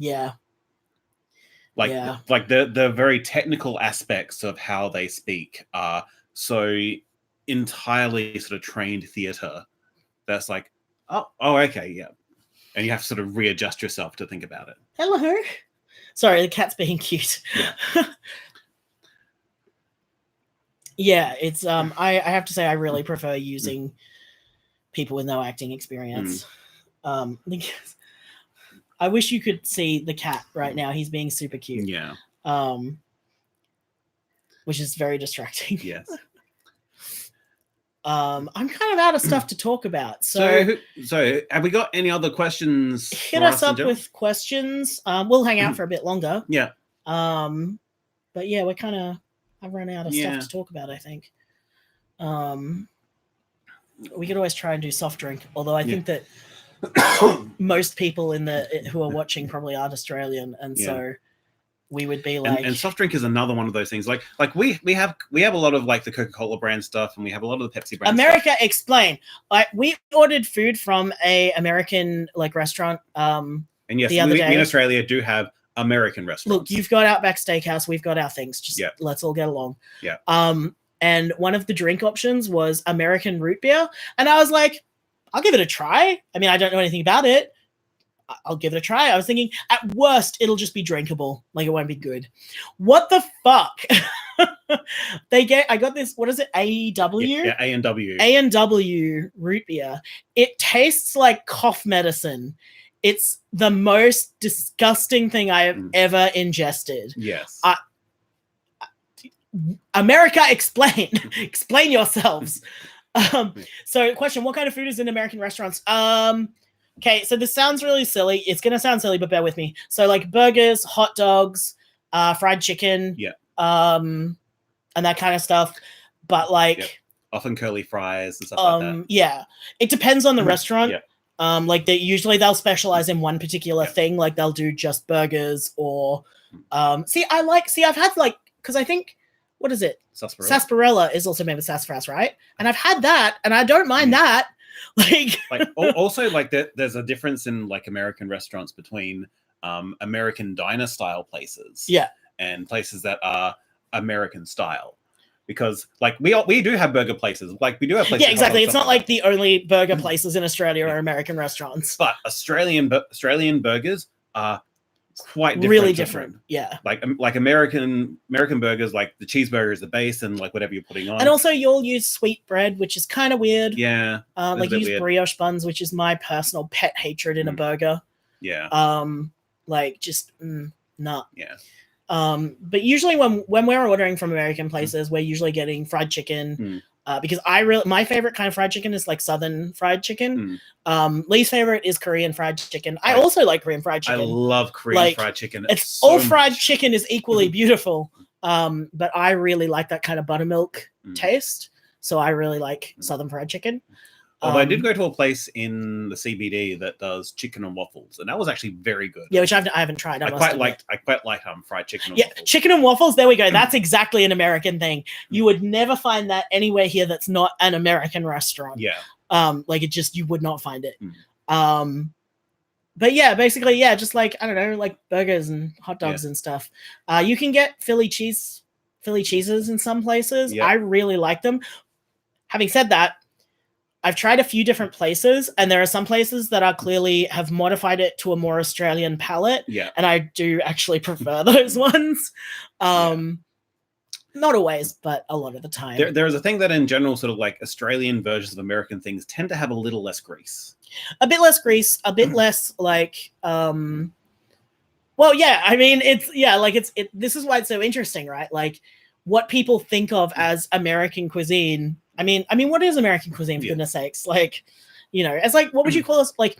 Speaker 1: Like the very technical aspects of how they speak are so entirely sort of trained theatre. That's like, oh, okay, yeah. And you have to sort of readjust yourself to think about it.
Speaker 2: Hello. Sorry, the cat's being cute. It's I have to say I really prefer using people with no acting experience. Because I wish you could see the cat right now. He's being super cute. Which is very distracting.
Speaker 1: Yes.
Speaker 2: I'm kind of out of stuff to talk about.
Speaker 1: So have we got any other questions?
Speaker 2: Hit us up with questions. We'll hang out for a bit longer. But yeah, I've run out of stuff to talk about, I think. We could always try and do soft drink, although I think that most people who are watching probably aren't Australian, and so we would be like,
Speaker 1: and soft drink is another one of those things. Like we have a lot of like the Coca-Cola brand stuff, and we have a lot of the Pepsi brand
Speaker 2: America
Speaker 1: stuff.
Speaker 2: Explain. Like we ordered food from a American like restaurant.
Speaker 1: And yes,
Speaker 2: the other day.
Speaker 1: We in Australia do have American restaurants.
Speaker 2: Look, you've got Outback Steakhouse, we've got our things. Just let's all get along.
Speaker 1: Yeah.
Speaker 2: And one of the drink options was American root beer, and I was like, I'll give it a try. I mean, I don't know anything about it. I'll give it a try. I was thinking, at worst, it'll just be drinkable. Like, it won't be good. What the fuck? I got this, what is it, AEW?
Speaker 1: Yeah, A&W.
Speaker 2: A&W root beer. It tastes like cough medicine. It's the most disgusting thing I have ever ingested.
Speaker 1: Yes.
Speaker 2: America, explain. Explain yourselves. So, question, what kind of food is in American restaurants? Okay, so this sounds really silly. It's going to sound silly, but bear with me. So, like burgers, hot dogs, fried chicken, and that kind of stuff. But like,
Speaker 1: often curly fries and stuff like that.
Speaker 2: Yeah, it depends on the restaurant. Like they'll specialize in one particular thing. Like they'll do just burgers or, I've had like, because I think, what is it? Sarsaparilla is also made with sassafras, right? And I've had that, and I don't mind that. Like
Speaker 1: also like there's a difference in like American restaurants between American diner style places and places that are American style, because like we do have burger places, like we do have places
Speaker 2: exactly, it's not like the only burger places in Australia are American restaurants,
Speaker 1: but Australian burgers are quite different,
Speaker 2: really different.
Speaker 1: Like American burgers, like the cheeseburger is the base and like whatever you're putting on,
Speaker 2: and also you'll use sweet bread, which is kind of weird. Like you use weird brioche buns, which is my personal pet hatred in a burger. Like just not. But usually when we're ordering from American places, we're usually getting fried chicken. Because my favorite kind of fried chicken is like Southern fried chicken. Lee's favorite is Korean fried chicken. I also like Korean fried chicken.
Speaker 1: I love Korean fried chicken.
Speaker 2: It's all fried chicken is equally beautiful. But I really like that kind of buttermilk taste. So I really like Southern fried chicken.
Speaker 1: Although I did go to a place in the CBD that does chicken and waffles, and that was actually very good.
Speaker 2: Yeah, which I haven't tried.
Speaker 1: I quite like fried chicken and waffles.
Speaker 2: Chicken and waffles, there we go. That's exactly an American thing. You would never find that anywhere here that's not an American restaurant. Like it just, you would not find it. But yeah, basically, just like, I don't know, like burgers and hot dogs and stuff. You can get Philly cheeses in some places. I really like them. Having said that, I've tried a few different places, and there are some places that are clearly have modified it to a more Australian palate. And I do actually prefer those ones. Not always, but a lot of the time.
Speaker 1: There is a thing that in general, sort of like Australian versions of American things tend to have a little less grease.
Speaker 2: A bit less grease, a bit less like, well, yeah, I mean, this is why it's so interesting, right? Like what people think of as American cuisine. I mean, what is American cuisine, for goodness sakes? Like, you know, it's like, what would you call us? Like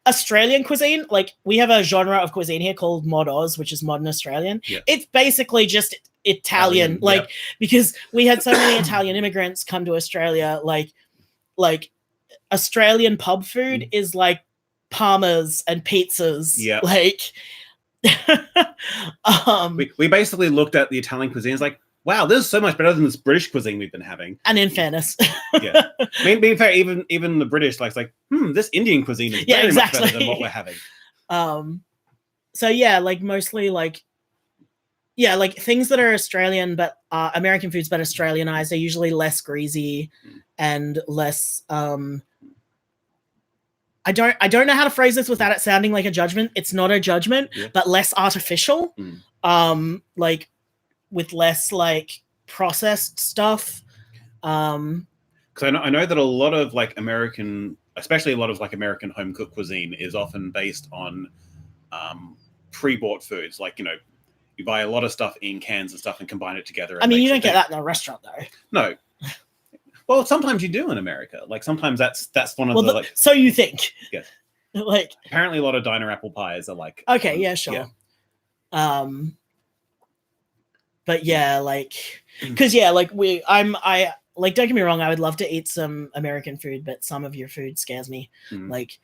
Speaker 2: Australian cuisine? Like we have a genre of cuisine here called Mod Oz, which is modern Australian. It's basically just Italian, like, because we had so many Italian immigrants come to Australia, like Australian pub food is like Parmas and pizzas. Like,
Speaker 1: we basically looked at the Italian cuisine, like, wow, this is so much better than this British cuisine we've been having.
Speaker 2: And in fairness,
Speaker 1: being fair, even the British, like, this Indian cuisine is very much better than what we're having.
Speaker 2: So yeah, like mostly like, like things that are Australian but American foods but Australianized are usually less greasy and less. I don't know how to phrase this without it sounding like a judgment. It's not a judgment, but less artificial. Like. With less like processed stuff.
Speaker 1: Because I know that a lot of like American, especially a lot of like American home cooked cuisine is often based on pre-bought foods. Like, you know, you buy a lot of stuff in cans and stuff and combine it together.
Speaker 2: I mean, you don't get that in a restaurant though.
Speaker 1: No. Well, sometimes you do in America. Like sometimes that's one of the like.
Speaker 2: So you think?
Speaker 1: Yeah.
Speaker 2: Like
Speaker 1: apparently a lot of diner apple pies are like.
Speaker 2: Okay. Yeah. Sure. But yeah, like, because like I like, don't get me wrong, I would love to eat some American food, but some of your food scares me. Like,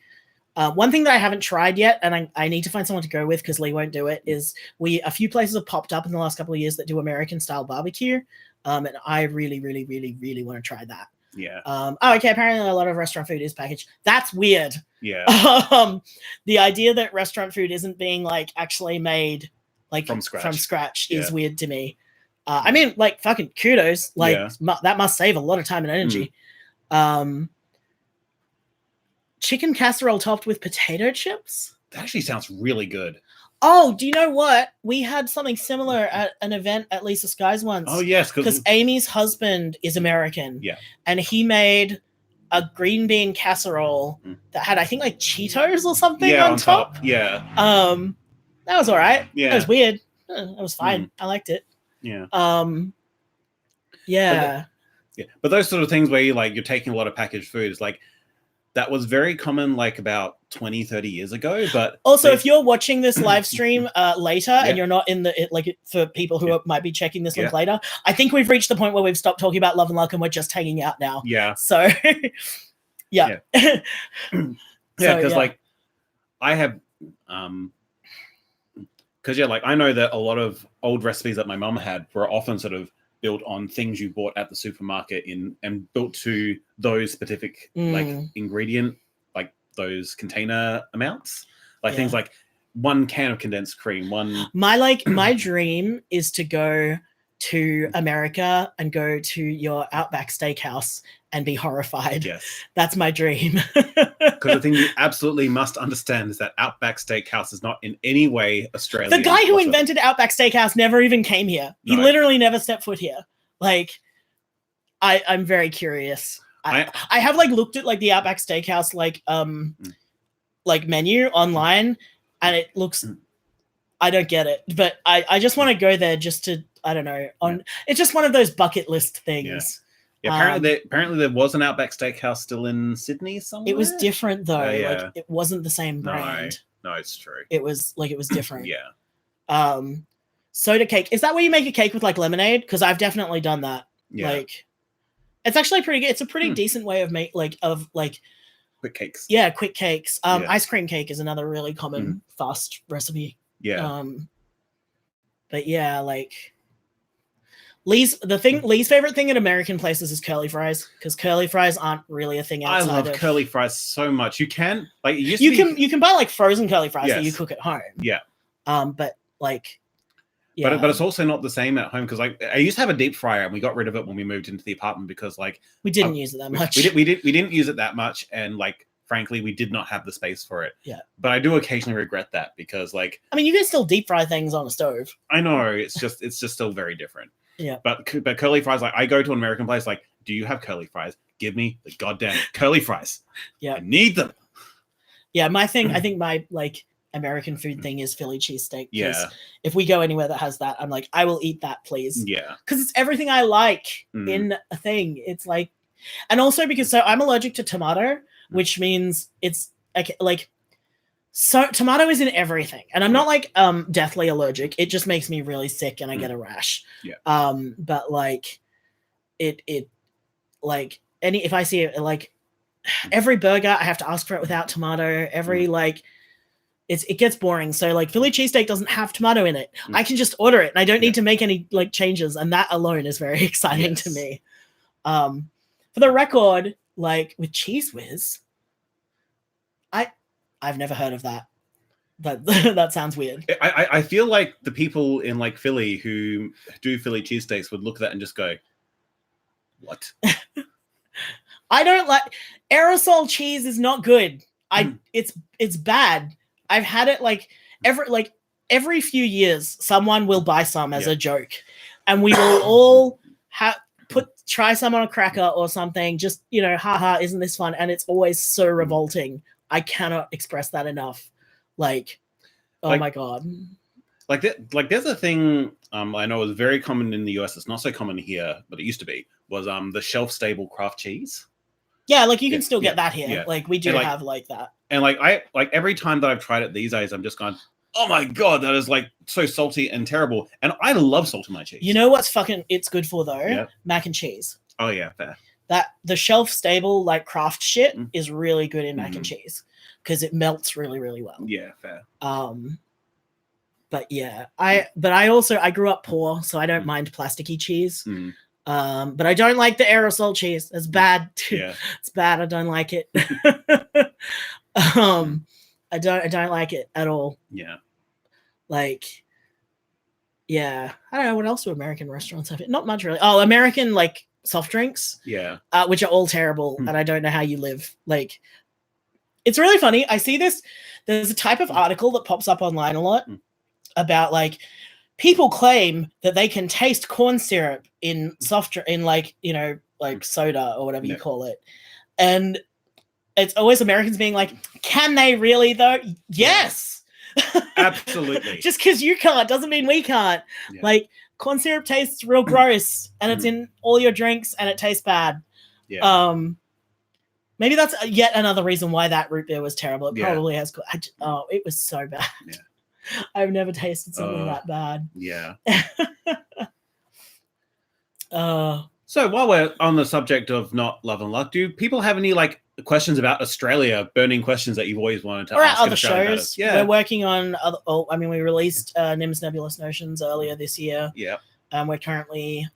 Speaker 2: One thing that I haven't tried yet, and I need to find someone to go with because Lee won't do it, is a few places have popped up in the last couple of years that do American style barbecue. And I really, really, really, really want to try that.
Speaker 1: Yeah.
Speaker 2: Okay. Apparently a lot of restaurant food is packaged. That's weird.
Speaker 1: Yeah.
Speaker 2: The idea that restaurant food isn't being like actually made like
Speaker 1: from scratch
Speaker 2: is weird to me. I mean, like, fucking kudos. Like, that must save a lot of time and energy. Chicken casserole topped with potato chips.
Speaker 1: That actually sounds really good.
Speaker 2: Oh, do you know what? We had something similar at an event at Lisa Sky's once.
Speaker 1: Oh, yes.
Speaker 2: Because Amy's husband is American.
Speaker 1: Yeah.
Speaker 2: And he made a green bean casserole that had, I think, like Cheetos or something on top.
Speaker 1: Yeah.
Speaker 2: That was all right.
Speaker 1: Yeah.
Speaker 2: It was weird. It was fine. I liked it.
Speaker 1: Yeah.
Speaker 2: Yeah.
Speaker 1: But those sort of things where you're taking a lot of packaged food is like, that was very common like about 20, 30 years ago. But
Speaker 2: also, if you're watching this live stream later and you're not in the, for people who might be checking this link later, I think we've reached the point where we've stopped talking about Love and Luck and we're just hanging out now.
Speaker 1: Yeah.
Speaker 2: So, yeah.
Speaker 1: Because like I have, because like I know that a lot of old recipes that my mum had were often sort of built on things you bought at the supermarket and built to those specific like ingredient, like those container amounts, like things like 1 can of condensed cream,
Speaker 2: my dream is to go to America and go to your Outback Steakhouse and be horrified.
Speaker 1: Yes.
Speaker 2: That's my dream.
Speaker 1: Because the thing you absolutely must understand is that Outback Steakhouse is not in any way Australian.
Speaker 2: The guy who invented Outback Steakhouse never even came here. He literally never stepped foot here. Like, I'm very curious. I have like looked at like the Outback Steakhouse like menu online, and it looks. I don't get it, but I just want to go there just to, I don't know. It's just one of those bucket list things.
Speaker 1: Yeah, apparently there was an Outback Steakhouse still in Sydney somewhere.
Speaker 2: It was different though. Like, it wasn't the same brand.
Speaker 1: No, it's true.
Speaker 2: It was different.
Speaker 1: Yeah.
Speaker 2: Soda cake. Is that where you make a cake with like lemonade? Because I've definitely done that.
Speaker 1: Yeah.
Speaker 2: Like, it's actually pretty good. It's a pretty decent way of
Speaker 1: quick cakes.
Speaker 2: Yeah, quick cakes. Ice cream cake is another really common fast recipe.
Speaker 1: Yeah.
Speaker 2: But yeah, like Lee's favorite thing at American places is curly fries, because curly fries aren't really a thing outside.
Speaker 1: I love curly fries so much. You can like
Speaker 2: you can buy like frozen curly fries that you cook at home.
Speaker 1: Yeah.
Speaker 2: But like
Speaker 1: but it's also not the same at home, because like I used to have a deep fryer and we got rid of it when we moved into the apartment because like
Speaker 2: we didn't use it that much.
Speaker 1: We didn't use it that much, and like frankly we did not have the space for it.
Speaker 2: Yeah.
Speaker 1: But I do occasionally regret that, because like
Speaker 2: I mean, you can still deep fry things on a stove.
Speaker 1: I know, it's just still very different.
Speaker 2: Yeah.
Speaker 1: But curly fries, like I go to an American place, like, do you have curly fries? Give me the goddamn curly fries.
Speaker 2: Yeah.
Speaker 1: I need them.
Speaker 2: Yeah, my thing, I think my like American food thing is Philly cheesesteak.
Speaker 1: Yeah.
Speaker 2: If we go anywhere that has that, I'm like, I will eat that, please.
Speaker 1: Yeah.
Speaker 2: Because it's everything I like in a thing. It's like, and also because I'm allergic to tomato, which means it's like so tomato is in everything, and I'm not like deathly allergic. It just makes me really sick and I get a rash.
Speaker 1: Yeah.
Speaker 2: But like it like if I see it, like every burger I have to ask for it without tomato. Every like it gets boring. So like Philly cheesesteak doesn't have tomato in it. I can just order it and I don't need to make any like changes, and that alone is very exciting to me. For the record, like with Cheese Whiz, I've never heard of that. That sounds weird.
Speaker 1: I feel like the people in like Philly who do Philly cheesesteaks would look at that and just go, what?
Speaker 2: I don't like aerosol cheese is not good. It's bad. I've had it like every few years someone will buy some as a joke, and we will all try some on a cracker or something, just, you know, haha, isn't this fun? And it's always so revolting. I cannot express that enough. Like, oh my God.
Speaker 1: Like there's a thing I know is very common in the US. It's not so common here, but it used to be, was the shelf-stable craft cheese.
Speaker 2: Yeah, like you can still get that here. Yeah. Like we do have like that.
Speaker 1: And like every time that I've tried it these days, I'm just going, oh my God, that is like so salty and terrible. And I love salt in my cheese.
Speaker 2: You know what's it's good for though? Yeah. Mac and cheese.
Speaker 1: Oh yeah, fair.
Speaker 2: That the shelf stable like craft shit is really good in mac and cheese. because it melts really, really well.
Speaker 1: Yeah, fair.
Speaker 2: But yeah, I grew up poor, so I don't mind plasticky cheese. But I don't like the aerosol cheese. It's bad.
Speaker 1: Yeah.
Speaker 2: It's bad. I don't like it. I don't like it at all.
Speaker 1: Yeah.
Speaker 2: Like, yeah, I don't know what else do American restaurants have. Not much really. Oh, American like soft drinks.
Speaker 1: Yeah.
Speaker 2: Which are all terrible, and I don't know how you live. Like, it's really funny. I see this. There's a type of article that pops up online a lot about like people claim that they can taste corn syrup in soft in like, you know, like soda or whatever you call it, and it's always Americans being like, can they really though? Yes.
Speaker 1: Absolutely.
Speaker 2: Just because you can't doesn't mean we can't. Yeah. Like, corn syrup tastes real gross, and it's in all your drinks, and it tastes bad.
Speaker 1: Yeah.
Speaker 2: Maybe that's yet another reason why that root beer was terrible. It probably has. It was so bad. Yeah. I've never tasted something that bad.
Speaker 1: Yeah.
Speaker 2: So
Speaker 1: while we're on the subject of not love and luck, do people have any like questions about Australia, burning questions that you've always wanted to ask?
Speaker 2: Or other shows. Yeah. We're working on other. Oh, I mean, we released Nim's Nebulous Notions earlier this year.
Speaker 1: Yeah.
Speaker 2: We're currently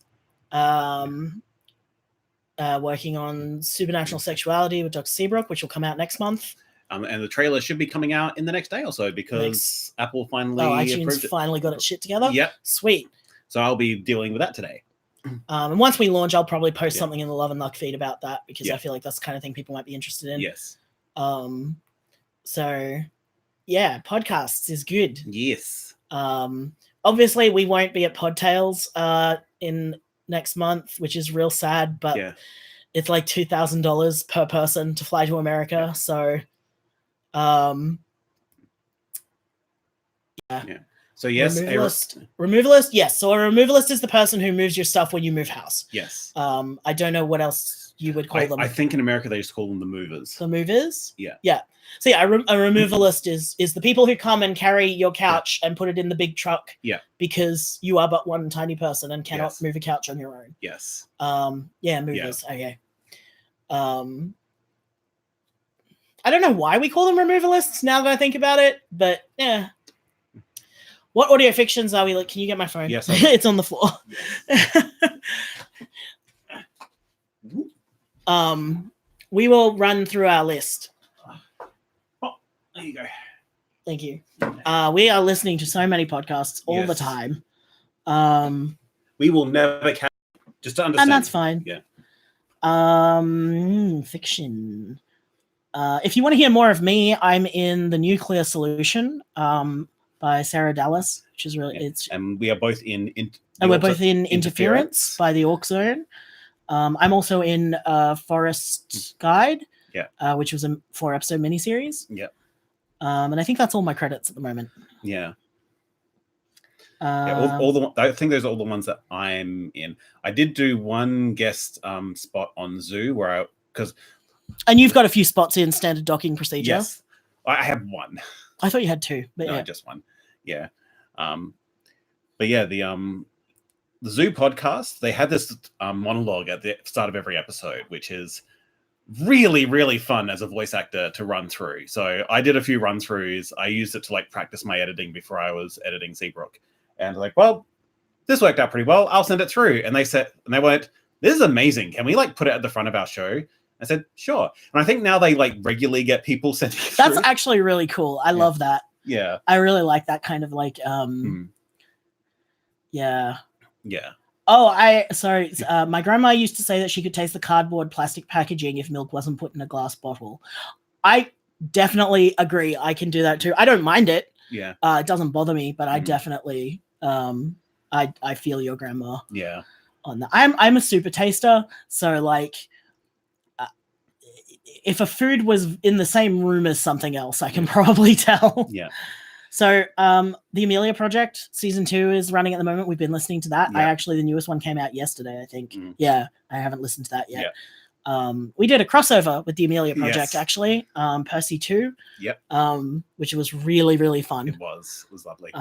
Speaker 2: working on Supernatural Sexuality with Dr. Seabrook, which will come out next month.
Speaker 1: And the trailer should be coming out in the next day or so because Apple finally
Speaker 2: iTunes finally got its shit together.
Speaker 1: Yep.
Speaker 2: Sweet.
Speaker 1: So I'll be dealing with that today.
Speaker 2: And once we launch, I'll probably post something in the Love and Luck feed about that because I feel like that's the kind of thing people might be interested in.
Speaker 1: Yes.
Speaker 2: So yeah, podcasts is good.
Speaker 1: Yes.
Speaker 2: Obviously we won't be at Podtails in next month, which is real sad, but it's like $2,000 per person to fly to America. So
Speaker 1: So yes,
Speaker 2: removalist. Yes. So a removalist is the person who moves your stuff when you move house.
Speaker 1: Yes.
Speaker 2: I don't know what else you would call them.
Speaker 1: I think in America they just call them the movers.
Speaker 2: The movers.
Speaker 1: Yeah.
Speaker 2: Yeah. So yeah, a removalist is the people who come and carry your couch and put it in the big truck.
Speaker 1: Yeah.
Speaker 2: Because you are but one tiny person and cannot move a couch on your own.
Speaker 1: Yes.
Speaker 2: Yeah, movers. Yeah. Okay. I don't know why we call them removalists now that I think about it, but yeah. What audio fictions are we like? Can you get my phone?
Speaker 1: Yes.
Speaker 2: It's on the floor. We will run through our list.
Speaker 1: Oh, there you go.
Speaker 2: Thank you. We are listening to so many podcasts all the time.
Speaker 1: We will never catch just to understand.
Speaker 2: And that's fine.
Speaker 1: Yeah.
Speaker 2: Fiction. If you want to hear more of me, I'm in The Nuclear Solution by Sarah Dallas, which is really
Speaker 1: and we are both in
Speaker 2: we're both in Interference by the Orc Zone. I'm also in Forest Guide, which was a 4-episode miniseries.
Speaker 1: Yeah.
Speaker 2: And I think that's all my credits at the moment.
Speaker 1: Yeah. I think those are all the ones that I'm in. I did do one guest spot on Zoo
Speaker 2: and you've got a few spots in Standard Docking Procedure.
Speaker 1: Yes, I have one.
Speaker 2: I thought you had two, but
Speaker 1: no, just one. Yeah, but yeah, the Zoo podcast, they had this monologue at the start of every episode, which is really, really fun as a voice actor to run through. So I did a few run throughs. I used it to like practice my editing before I was editing Seabrook, and like, well, this worked out pretty well. I'll send it through. And they went, this is amazing. Can we like put it at the front of our show? I said, sure. And I think now they like regularly get people sending it through.
Speaker 2: That's actually really cool. I love that.
Speaker 1: Yeah.
Speaker 2: I really like that kind of like, yeah.
Speaker 1: Yeah.
Speaker 2: Oh, my grandma used to say that she could taste the cardboard plastic packaging if milk wasn't put in a glass bottle. I definitely agree. I can do that too. I don't mind it.
Speaker 1: Yeah.
Speaker 2: It doesn't bother me, but I definitely, I feel your grandma.
Speaker 1: Yeah.
Speaker 2: On that. I'm a super taster. So like, if a food was in the same room as something else, I can probably tell.
Speaker 1: Yeah.
Speaker 2: So the Amelia Project season 2 is running at the moment. We've been listening to that.
Speaker 1: Yeah.
Speaker 2: The newest one came out yesterday, I think. Yeah, I haven't listened to that yet. Yeah. We did a crossover with the Amelia Project, actually. Percy 2.
Speaker 1: Yep.
Speaker 2: Which was really, really fun.
Speaker 1: It was lovely.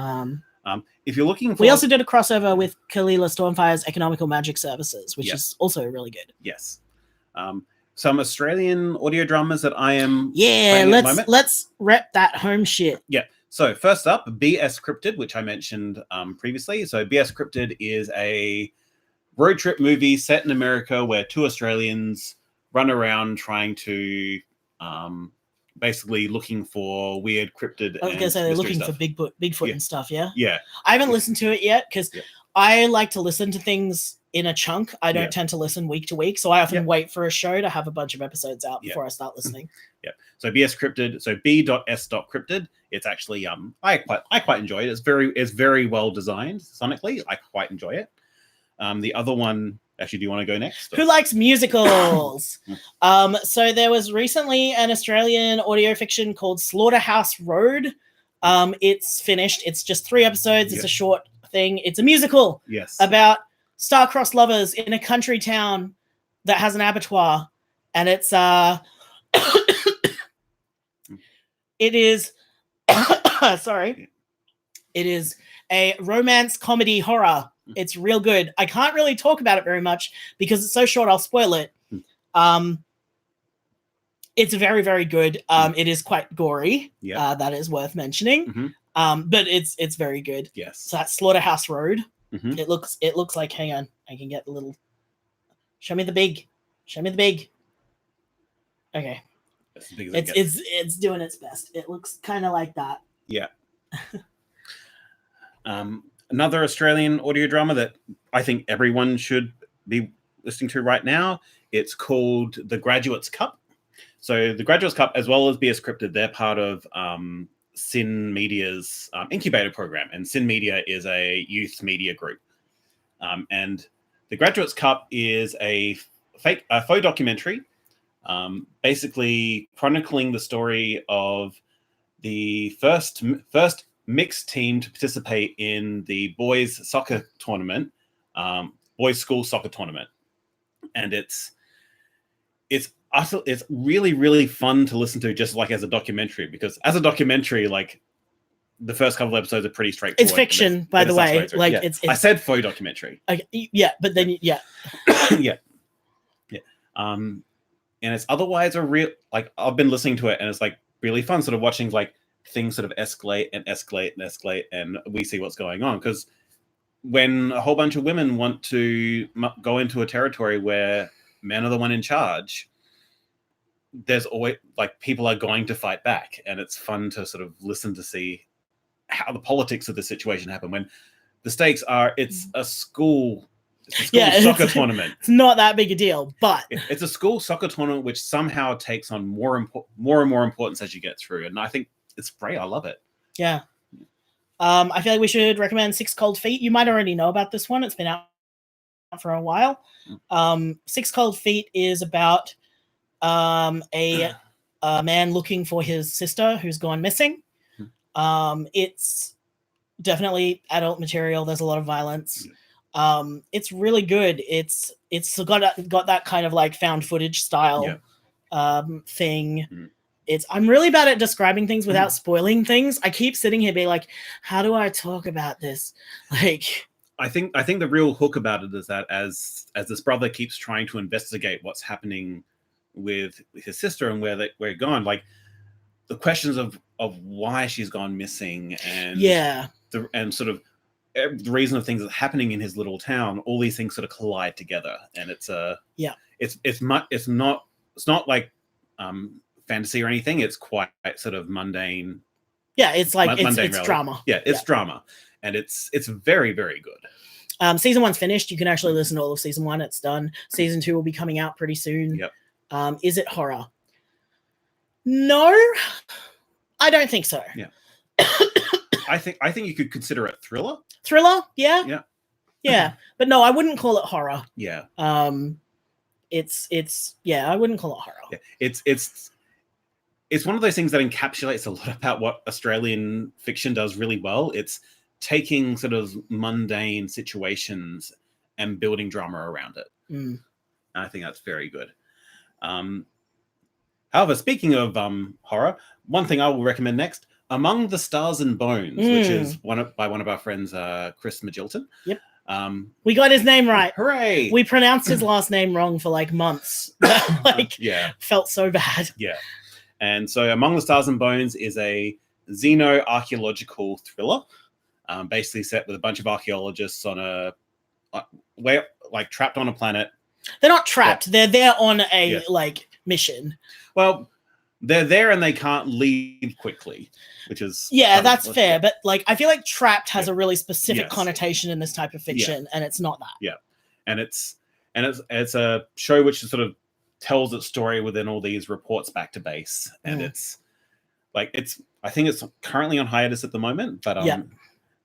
Speaker 1: If you're looking for...
Speaker 2: We also did a crossover with Kalila Stormfire's Economical Magic Services, which is also really good.
Speaker 1: Yes. some Australian audio dramas that I am
Speaker 2: Yeah,
Speaker 1: playing at the moment.
Speaker 2: let's rep that home shit.
Speaker 1: Yeah. So first up, BS Cryptid, which I mentioned previously. So BS Cryptid is a road trip movie set in America where two Australians run around trying to basically looking for weird cryptid.
Speaker 2: I was gonna say they're looking
Speaker 1: stuff.
Speaker 2: for Bigfoot
Speaker 1: Yeah.
Speaker 2: and stuff. Yeah.
Speaker 1: Yeah.
Speaker 2: I haven't listened to it yet because
Speaker 1: Yeah.
Speaker 2: I like to listen to things in a chunk. I don't tend to listen week to week, so I often wait for a show to have a bunch of episodes out before I start listening.
Speaker 1: Yeah. So BS Cryptid. So B.S.Cryptid. It's actually I quite enjoy it. It's very well designed sonically. I quite enjoy it. The other one. Actually, do you want to go next?
Speaker 2: Who likes musicals? So there was recently an Australian audio fiction called Slaughterhouse Road. It's finished. It's just 3 episodes. It's a short thing. It's a musical.
Speaker 1: Yes.
Speaker 2: About star-crossed lovers in a country town that has an abattoir, and it's it is sorry. It is a romance comedy horror. It's real good. I can't really talk about it very much because it's so short. I'll spoil it. It's very, very good. It is quite gory.
Speaker 1: Yeah.
Speaker 2: That is worth mentioning. But it's very good.
Speaker 1: Yes.
Speaker 2: So that's Slaughterhouse Road. It looks like, hang on, I can get a little. Show me the big. Okay. It's doing its best. It looks kind of like that.
Speaker 1: Yeah. Another Australian audio drama that I think everyone should be listening to right now. It's called The Graduates Cup. So The Graduates Cup, as well as BS Cryptid, they're part of Sin Media's incubator program. And Sin Media is a youth media group. And The Graduates Cup is a faux documentary, basically chronicling the story of the first mixed team to participate in the boys soccer tournament, boys school soccer tournament. And it's really, really fun to listen to just like as a documentary, because as a documentary, like the first couple of episodes are pretty straightforward.
Speaker 2: It's fiction, by the way. Like it's
Speaker 1: I said faux documentary.
Speaker 2: Yeah, but then yeah.
Speaker 1: And it's otherwise a real, like I've been listening to it and it's like really fun sort of watching like things sort of escalate, and we see what's going on. Because when a whole bunch of women want to go into a territory where men are the one in charge, there's always like people are going to fight back, and it's fun to sort of listen to see how the politics of the situation happen when the stakes are it's a school soccer tournament.
Speaker 2: It's not that big a deal, but
Speaker 1: it's a school soccer tournament which somehow takes on more and more importance as you get through, and I think it's great. I love it.
Speaker 2: Yeah. I feel like we should recommend 6 Cold Feet. You might already know about this one. It's been out for a while. 6 Cold Feet is about a man looking for his sister who's gone missing. It's definitely adult material. There's a lot of violence. It's really good. It's got that kind of like found footage style thing. I'm really bad at describing things without spoiling things. I keep sitting here being like, how do I talk about this? Like,
Speaker 1: I think the real hook about it is that as this brother keeps trying to investigate what's happening with his sister and where they're gone, like the questions of why she's gone missing and sort of the reason of things that are happening in his little town, all these things sort of collide together, and it's not like fantasy or anything. It's quite sort of mundane.
Speaker 2: Yeah, it's like it's drama.
Speaker 1: Yeah, it's drama, and it's very, very good.
Speaker 2: Season 1's finished. You can actually listen to all of season 1. It's done. Season 2 will be coming out pretty soon.
Speaker 1: Yep.
Speaker 2: Is it horror? No, I don't think so.
Speaker 1: Yeah. I think you could consider it thriller.
Speaker 2: Thriller? Yeah.
Speaker 1: Yeah.
Speaker 2: Yeah. But no, I wouldn't call it horror.
Speaker 1: Yeah.
Speaker 2: It's I wouldn't call it horror.
Speaker 1: Yeah. It's one of those things that encapsulates a lot about what Australian fiction does really well. It's taking sort of mundane situations and building drama around it. And I think that's very good. However, speaking of horror, one thing I will recommend next, Among the Stars and Bones, which is by one of our friends, Chris Magilton.
Speaker 2: Yep. We got his name right.
Speaker 1: Hooray!
Speaker 2: We pronounced his last name wrong for like months. Felt so bad.
Speaker 1: Yeah. And so Among the Stars and Bones is a xeno-archaeological thriller, basically set with a bunch of archaeologists on trapped on a planet.
Speaker 2: They're not trapped. They're there on a mission.
Speaker 1: Well, they're there and they can't leave quickly, which is
Speaker 2: that's fair. But like, I feel like trapped has a really specific connotation in this type of fiction, and it's not that.
Speaker 1: Yeah, and it's a show which sort of tells its story within all these reports back to base, and I think it's currently on hiatus at the moment, but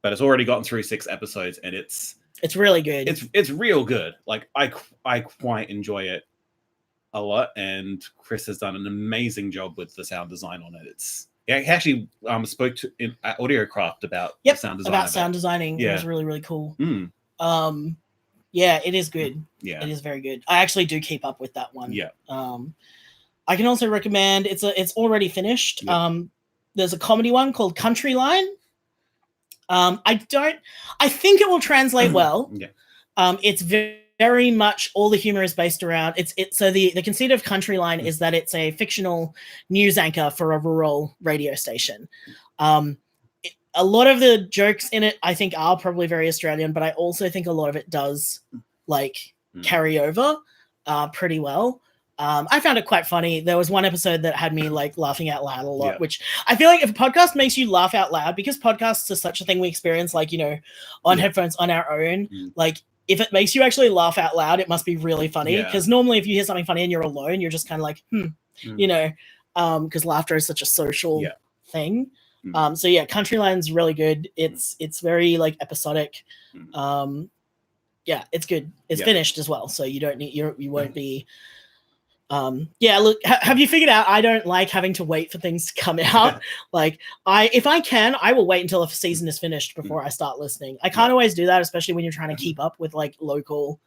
Speaker 1: it's already gotten through 6 episodes, and it's
Speaker 2: really good.
Speaker 1: It's real good. Like I quite enjoy it a lot, and Chris has done an amazing job with the sound design on it. He actually spoke to at AudioCraft about sound design.
Speaker 2: About sound designing. It was really, really cool. It is good. Yeah, it is very good. I actually do keep up with that one. Yeah. I can also recommend. It's already finished. There's a comedy one called Country Line. I think it will translate well. It's very much all the humor is based around so the conceit of Country Line is that it's a fictional news anchor for a rural radio station. A lot of the jokes in it I think are probably very Australian, but I also think a lot of it does carry over pretty well. I found it quite funny. There was one episode that had me like laughing out loud a lot, which I feel like if a podcast makes you laugh out loud, because podcasts are such a thing we experience, like, on headphones on our own, like if it makes you actually laugh out loud, it must be really funny. Because normally if you hear something funny and you're alone, you're just kind of like, because laughter is such a social thing. Country Line's really good. It's very like episodic. It's good. It's finished as well, so you don't need you won't be. Look, have you figured out I don't like having to wait for things to come out? Like if I can, I will wait until a season is finished before I start listening. I can't always do that, especially when you're trying to keep up with like local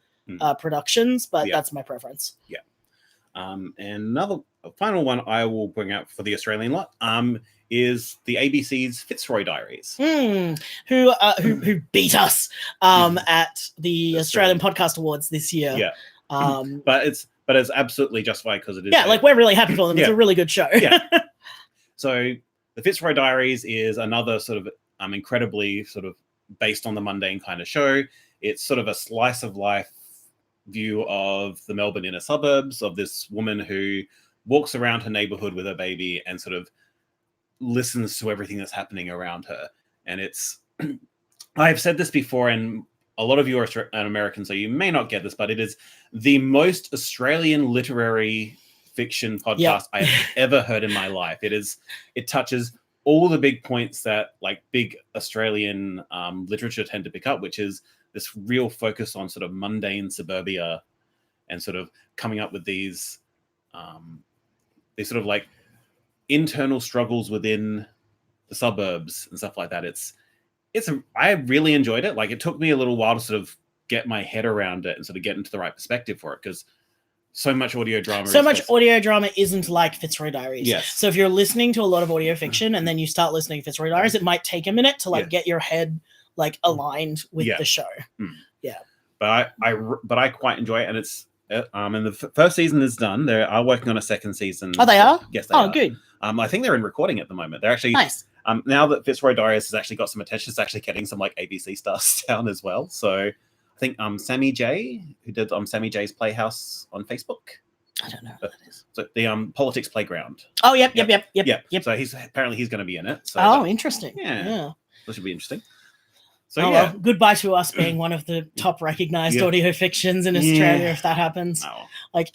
Speaker 2: productions, but that's my preference.
Speaker 1: And final one I will bring up for the Australian lot is the ABC's Fitzroy Diaries,
Speaker 2: who beat us at the Australian Podcast Awards this year.
Speaker 1: But it's absolutely justified because it is.
Speaker 2: Yeah, we're really happy for them. It's a really good show.
Speaker 1: So the Fitzroy Diaries is another sort of incredibly sort of based on the mundane kind of show. It's sort of a slice of life view of the Melbourne inner suburbs, of this woman who walks around her neighborhood with her baby and sort of listens to everything that's happening around her. And it's, I've said this before, and a lot of you are American, so you may not get this, but it is the most Australian literary fiction podcast I have ever heard in my life. It touches all the big points that like big Australian literature tend to pick up, which is this real focus on sort of mundane suburbia and sort of coming up with these sort of like internal struggles within the suburbs and stuff like that. I really enjoyed it. Like, it took me a little while to sort of get my head around it and sort of get into the right perspective for it, because so much audio drama isn't like Fitzroy Diaries.
Speaker 2: Yes. So if you're listening to a lot of audio fiction and then you start listening to Fitzroy Diaries, it might take a minute to get your head like aligned with the show. Yeah.
Speaker 1: But I quite enjoy it, and it's and the first season is done. They are working on a second season.
Speaker 2: Oh, they are?
Speaker 1: Yes, they are.
Speaker 2: Oh, good.
Speaker 1: I think they're in recording at the moment. They're actually
Speaker 2: nice.
Speaker 1: Now that Fitzroy Diaries has actually got some attention, it's actually getting some like ABC stars down as well. So I think Sammy J, who did Sammy J's Playhouse on Facebook.
Speaker 2: I don't know what that is.
Speaker 1: So the Politics Playground.
Speaker 2: Oh, yep.
Speaker 1: So he's going to be in it. So
Speaker 2: interesting.
Speaker 1: Yeah. That should be interesting.
Speaker 2: So well, goodbye to us being one of the top recognized audio fictions in Australia if that happens. Oh. Like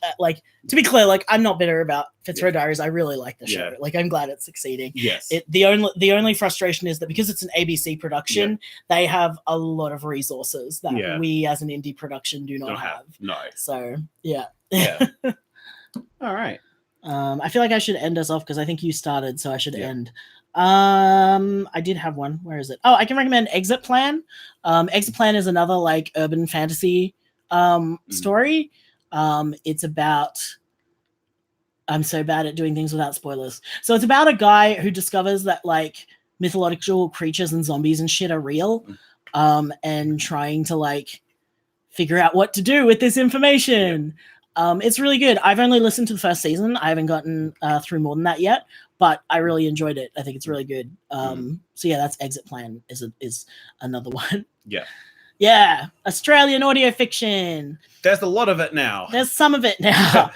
Speaker 2: to be clear, like I'm not bitter about Fitzroy Diaries. I really like the show. Like I'm glad it's succeeding.
Speaker 1: Yes.
Speaker 2: The only frustration is that because it's an ABC production, they have a lot of resources that we as an indie production do not have.
Speaker 1: No.
Speaker 2: So yeah.
Speaker 1: All right.
Speaker 2: I feel like I should end us off because I think you started, so I should end. I did have one. Where is it? Oh, I can recommend Exit Plan. Exit Plan is another like urban fantasy story. It's about, I'm so bad at doing things without spoilers. So it's about a guy who discovers that like mythological creatures and zombies and shit are real. and trying to like figure out what to do with this information. It's really good. I've only listened to the first season. I haven't gotten through more than that yet, but I really enjoyed it. I think it's really good. So yeah, that's Exit Plan is another one. Yeah, Australian audio fiction.
Speaker 1: There's a lot of it now.
Speaker 2: There's some of it now.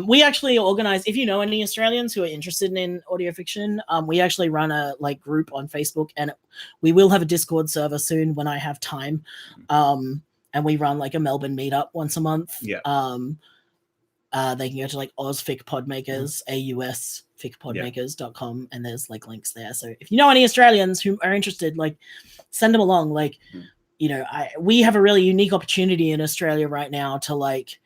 Speaker 2: We actually organize, if you know any Australians who are interested in audio fiction, we actually run a like group on Facebook, and we will have a Discord server soon when I have time. And we run like a Melbourne meetup once a month. They can go to like Ozfic Podmakers, ausficpodmakers.com, and there's like links there. So if you know any Australians who are interested, like send them along. Like, you know, we have a really unique opportunity in Australia right now to like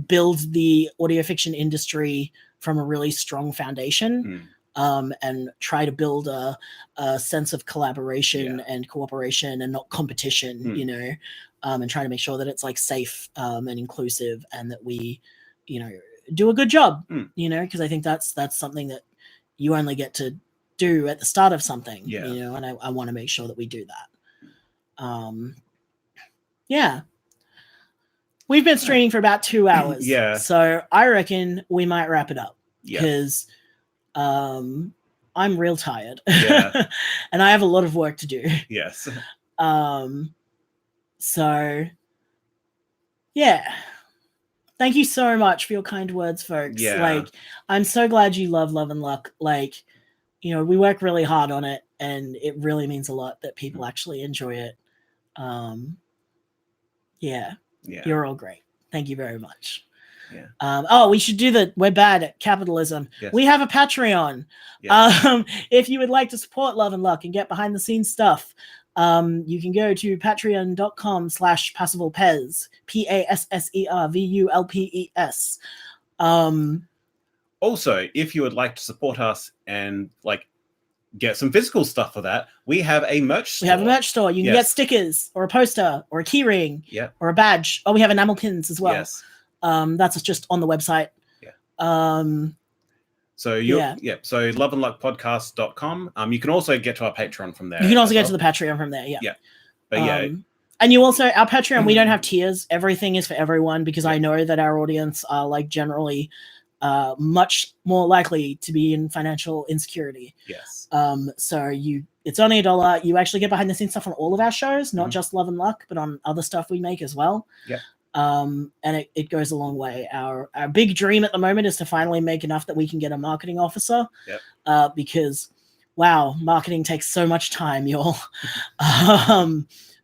Speaker 2: build the audio fiction industry from a really strong foundation. And try to build a sense of collaboration and cooperation and not competition, you know, and try to make sure that it's like safe and inclusive, and that we, you know, do a good job, you know, because I think that's something that you only get to do at the start of something, you know, and I want to make sure that we do that. We've been streaming for about 2 hours. So I reckon we might wrap it up because I'm real tired and I have a lot of work to do. So yeah, thank you so much for your kind words, folks. Like, I'm so glad you love Love and Luck. Like, you know, we work really hard on it, and it really means a lot that people actually enjoy it. You're all great. Thank you very much. We should do we're bad at capitalism. We have a Patreon. If you would like to support Love and Luck and get behind the scenes stuff, you can go to patreon.com/passivulpez, PASSERVULPES.
Speaker 1: Also, if you would like to support us and like get some physical stuff for that, we have a merch store. You can get stickers or a poster or a key ring or a badge. We have enamel pins as well. That's just on the website. So loveandluckpodcast.com. You can also get to our Patreon from there. You can also get to the Patreon from there. But and you also, our Patreon, we don't have tiers. Everything is for everyone, because I know that our audience are like generally much more likely to be in financial insecurity. So it's only $1. You actually get behind the scenes stuff on all of our shows, not just Love and Luck, but on other stuff we make as well. And it goes a long way. Our big dream at the moment is to finally make enough that we can get a marketing officer. Because wow, marketing takes so much time, y'all.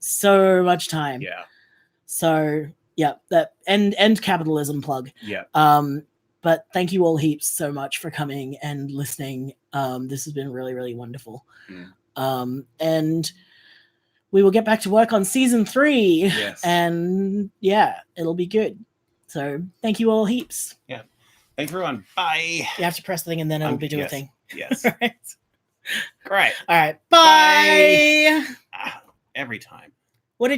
Speaker 1: So much time. So that end capitalism plug. But thank you all heaps so much for coming and listening. This has been really, really wonderful. And we will get back to work on season 3. And it'll be good. So thank you all heaps. Thank you, everyone. Bye. You have to press the thing and then it'll be doing a thing. Right. Great. All right. Bye. Every time.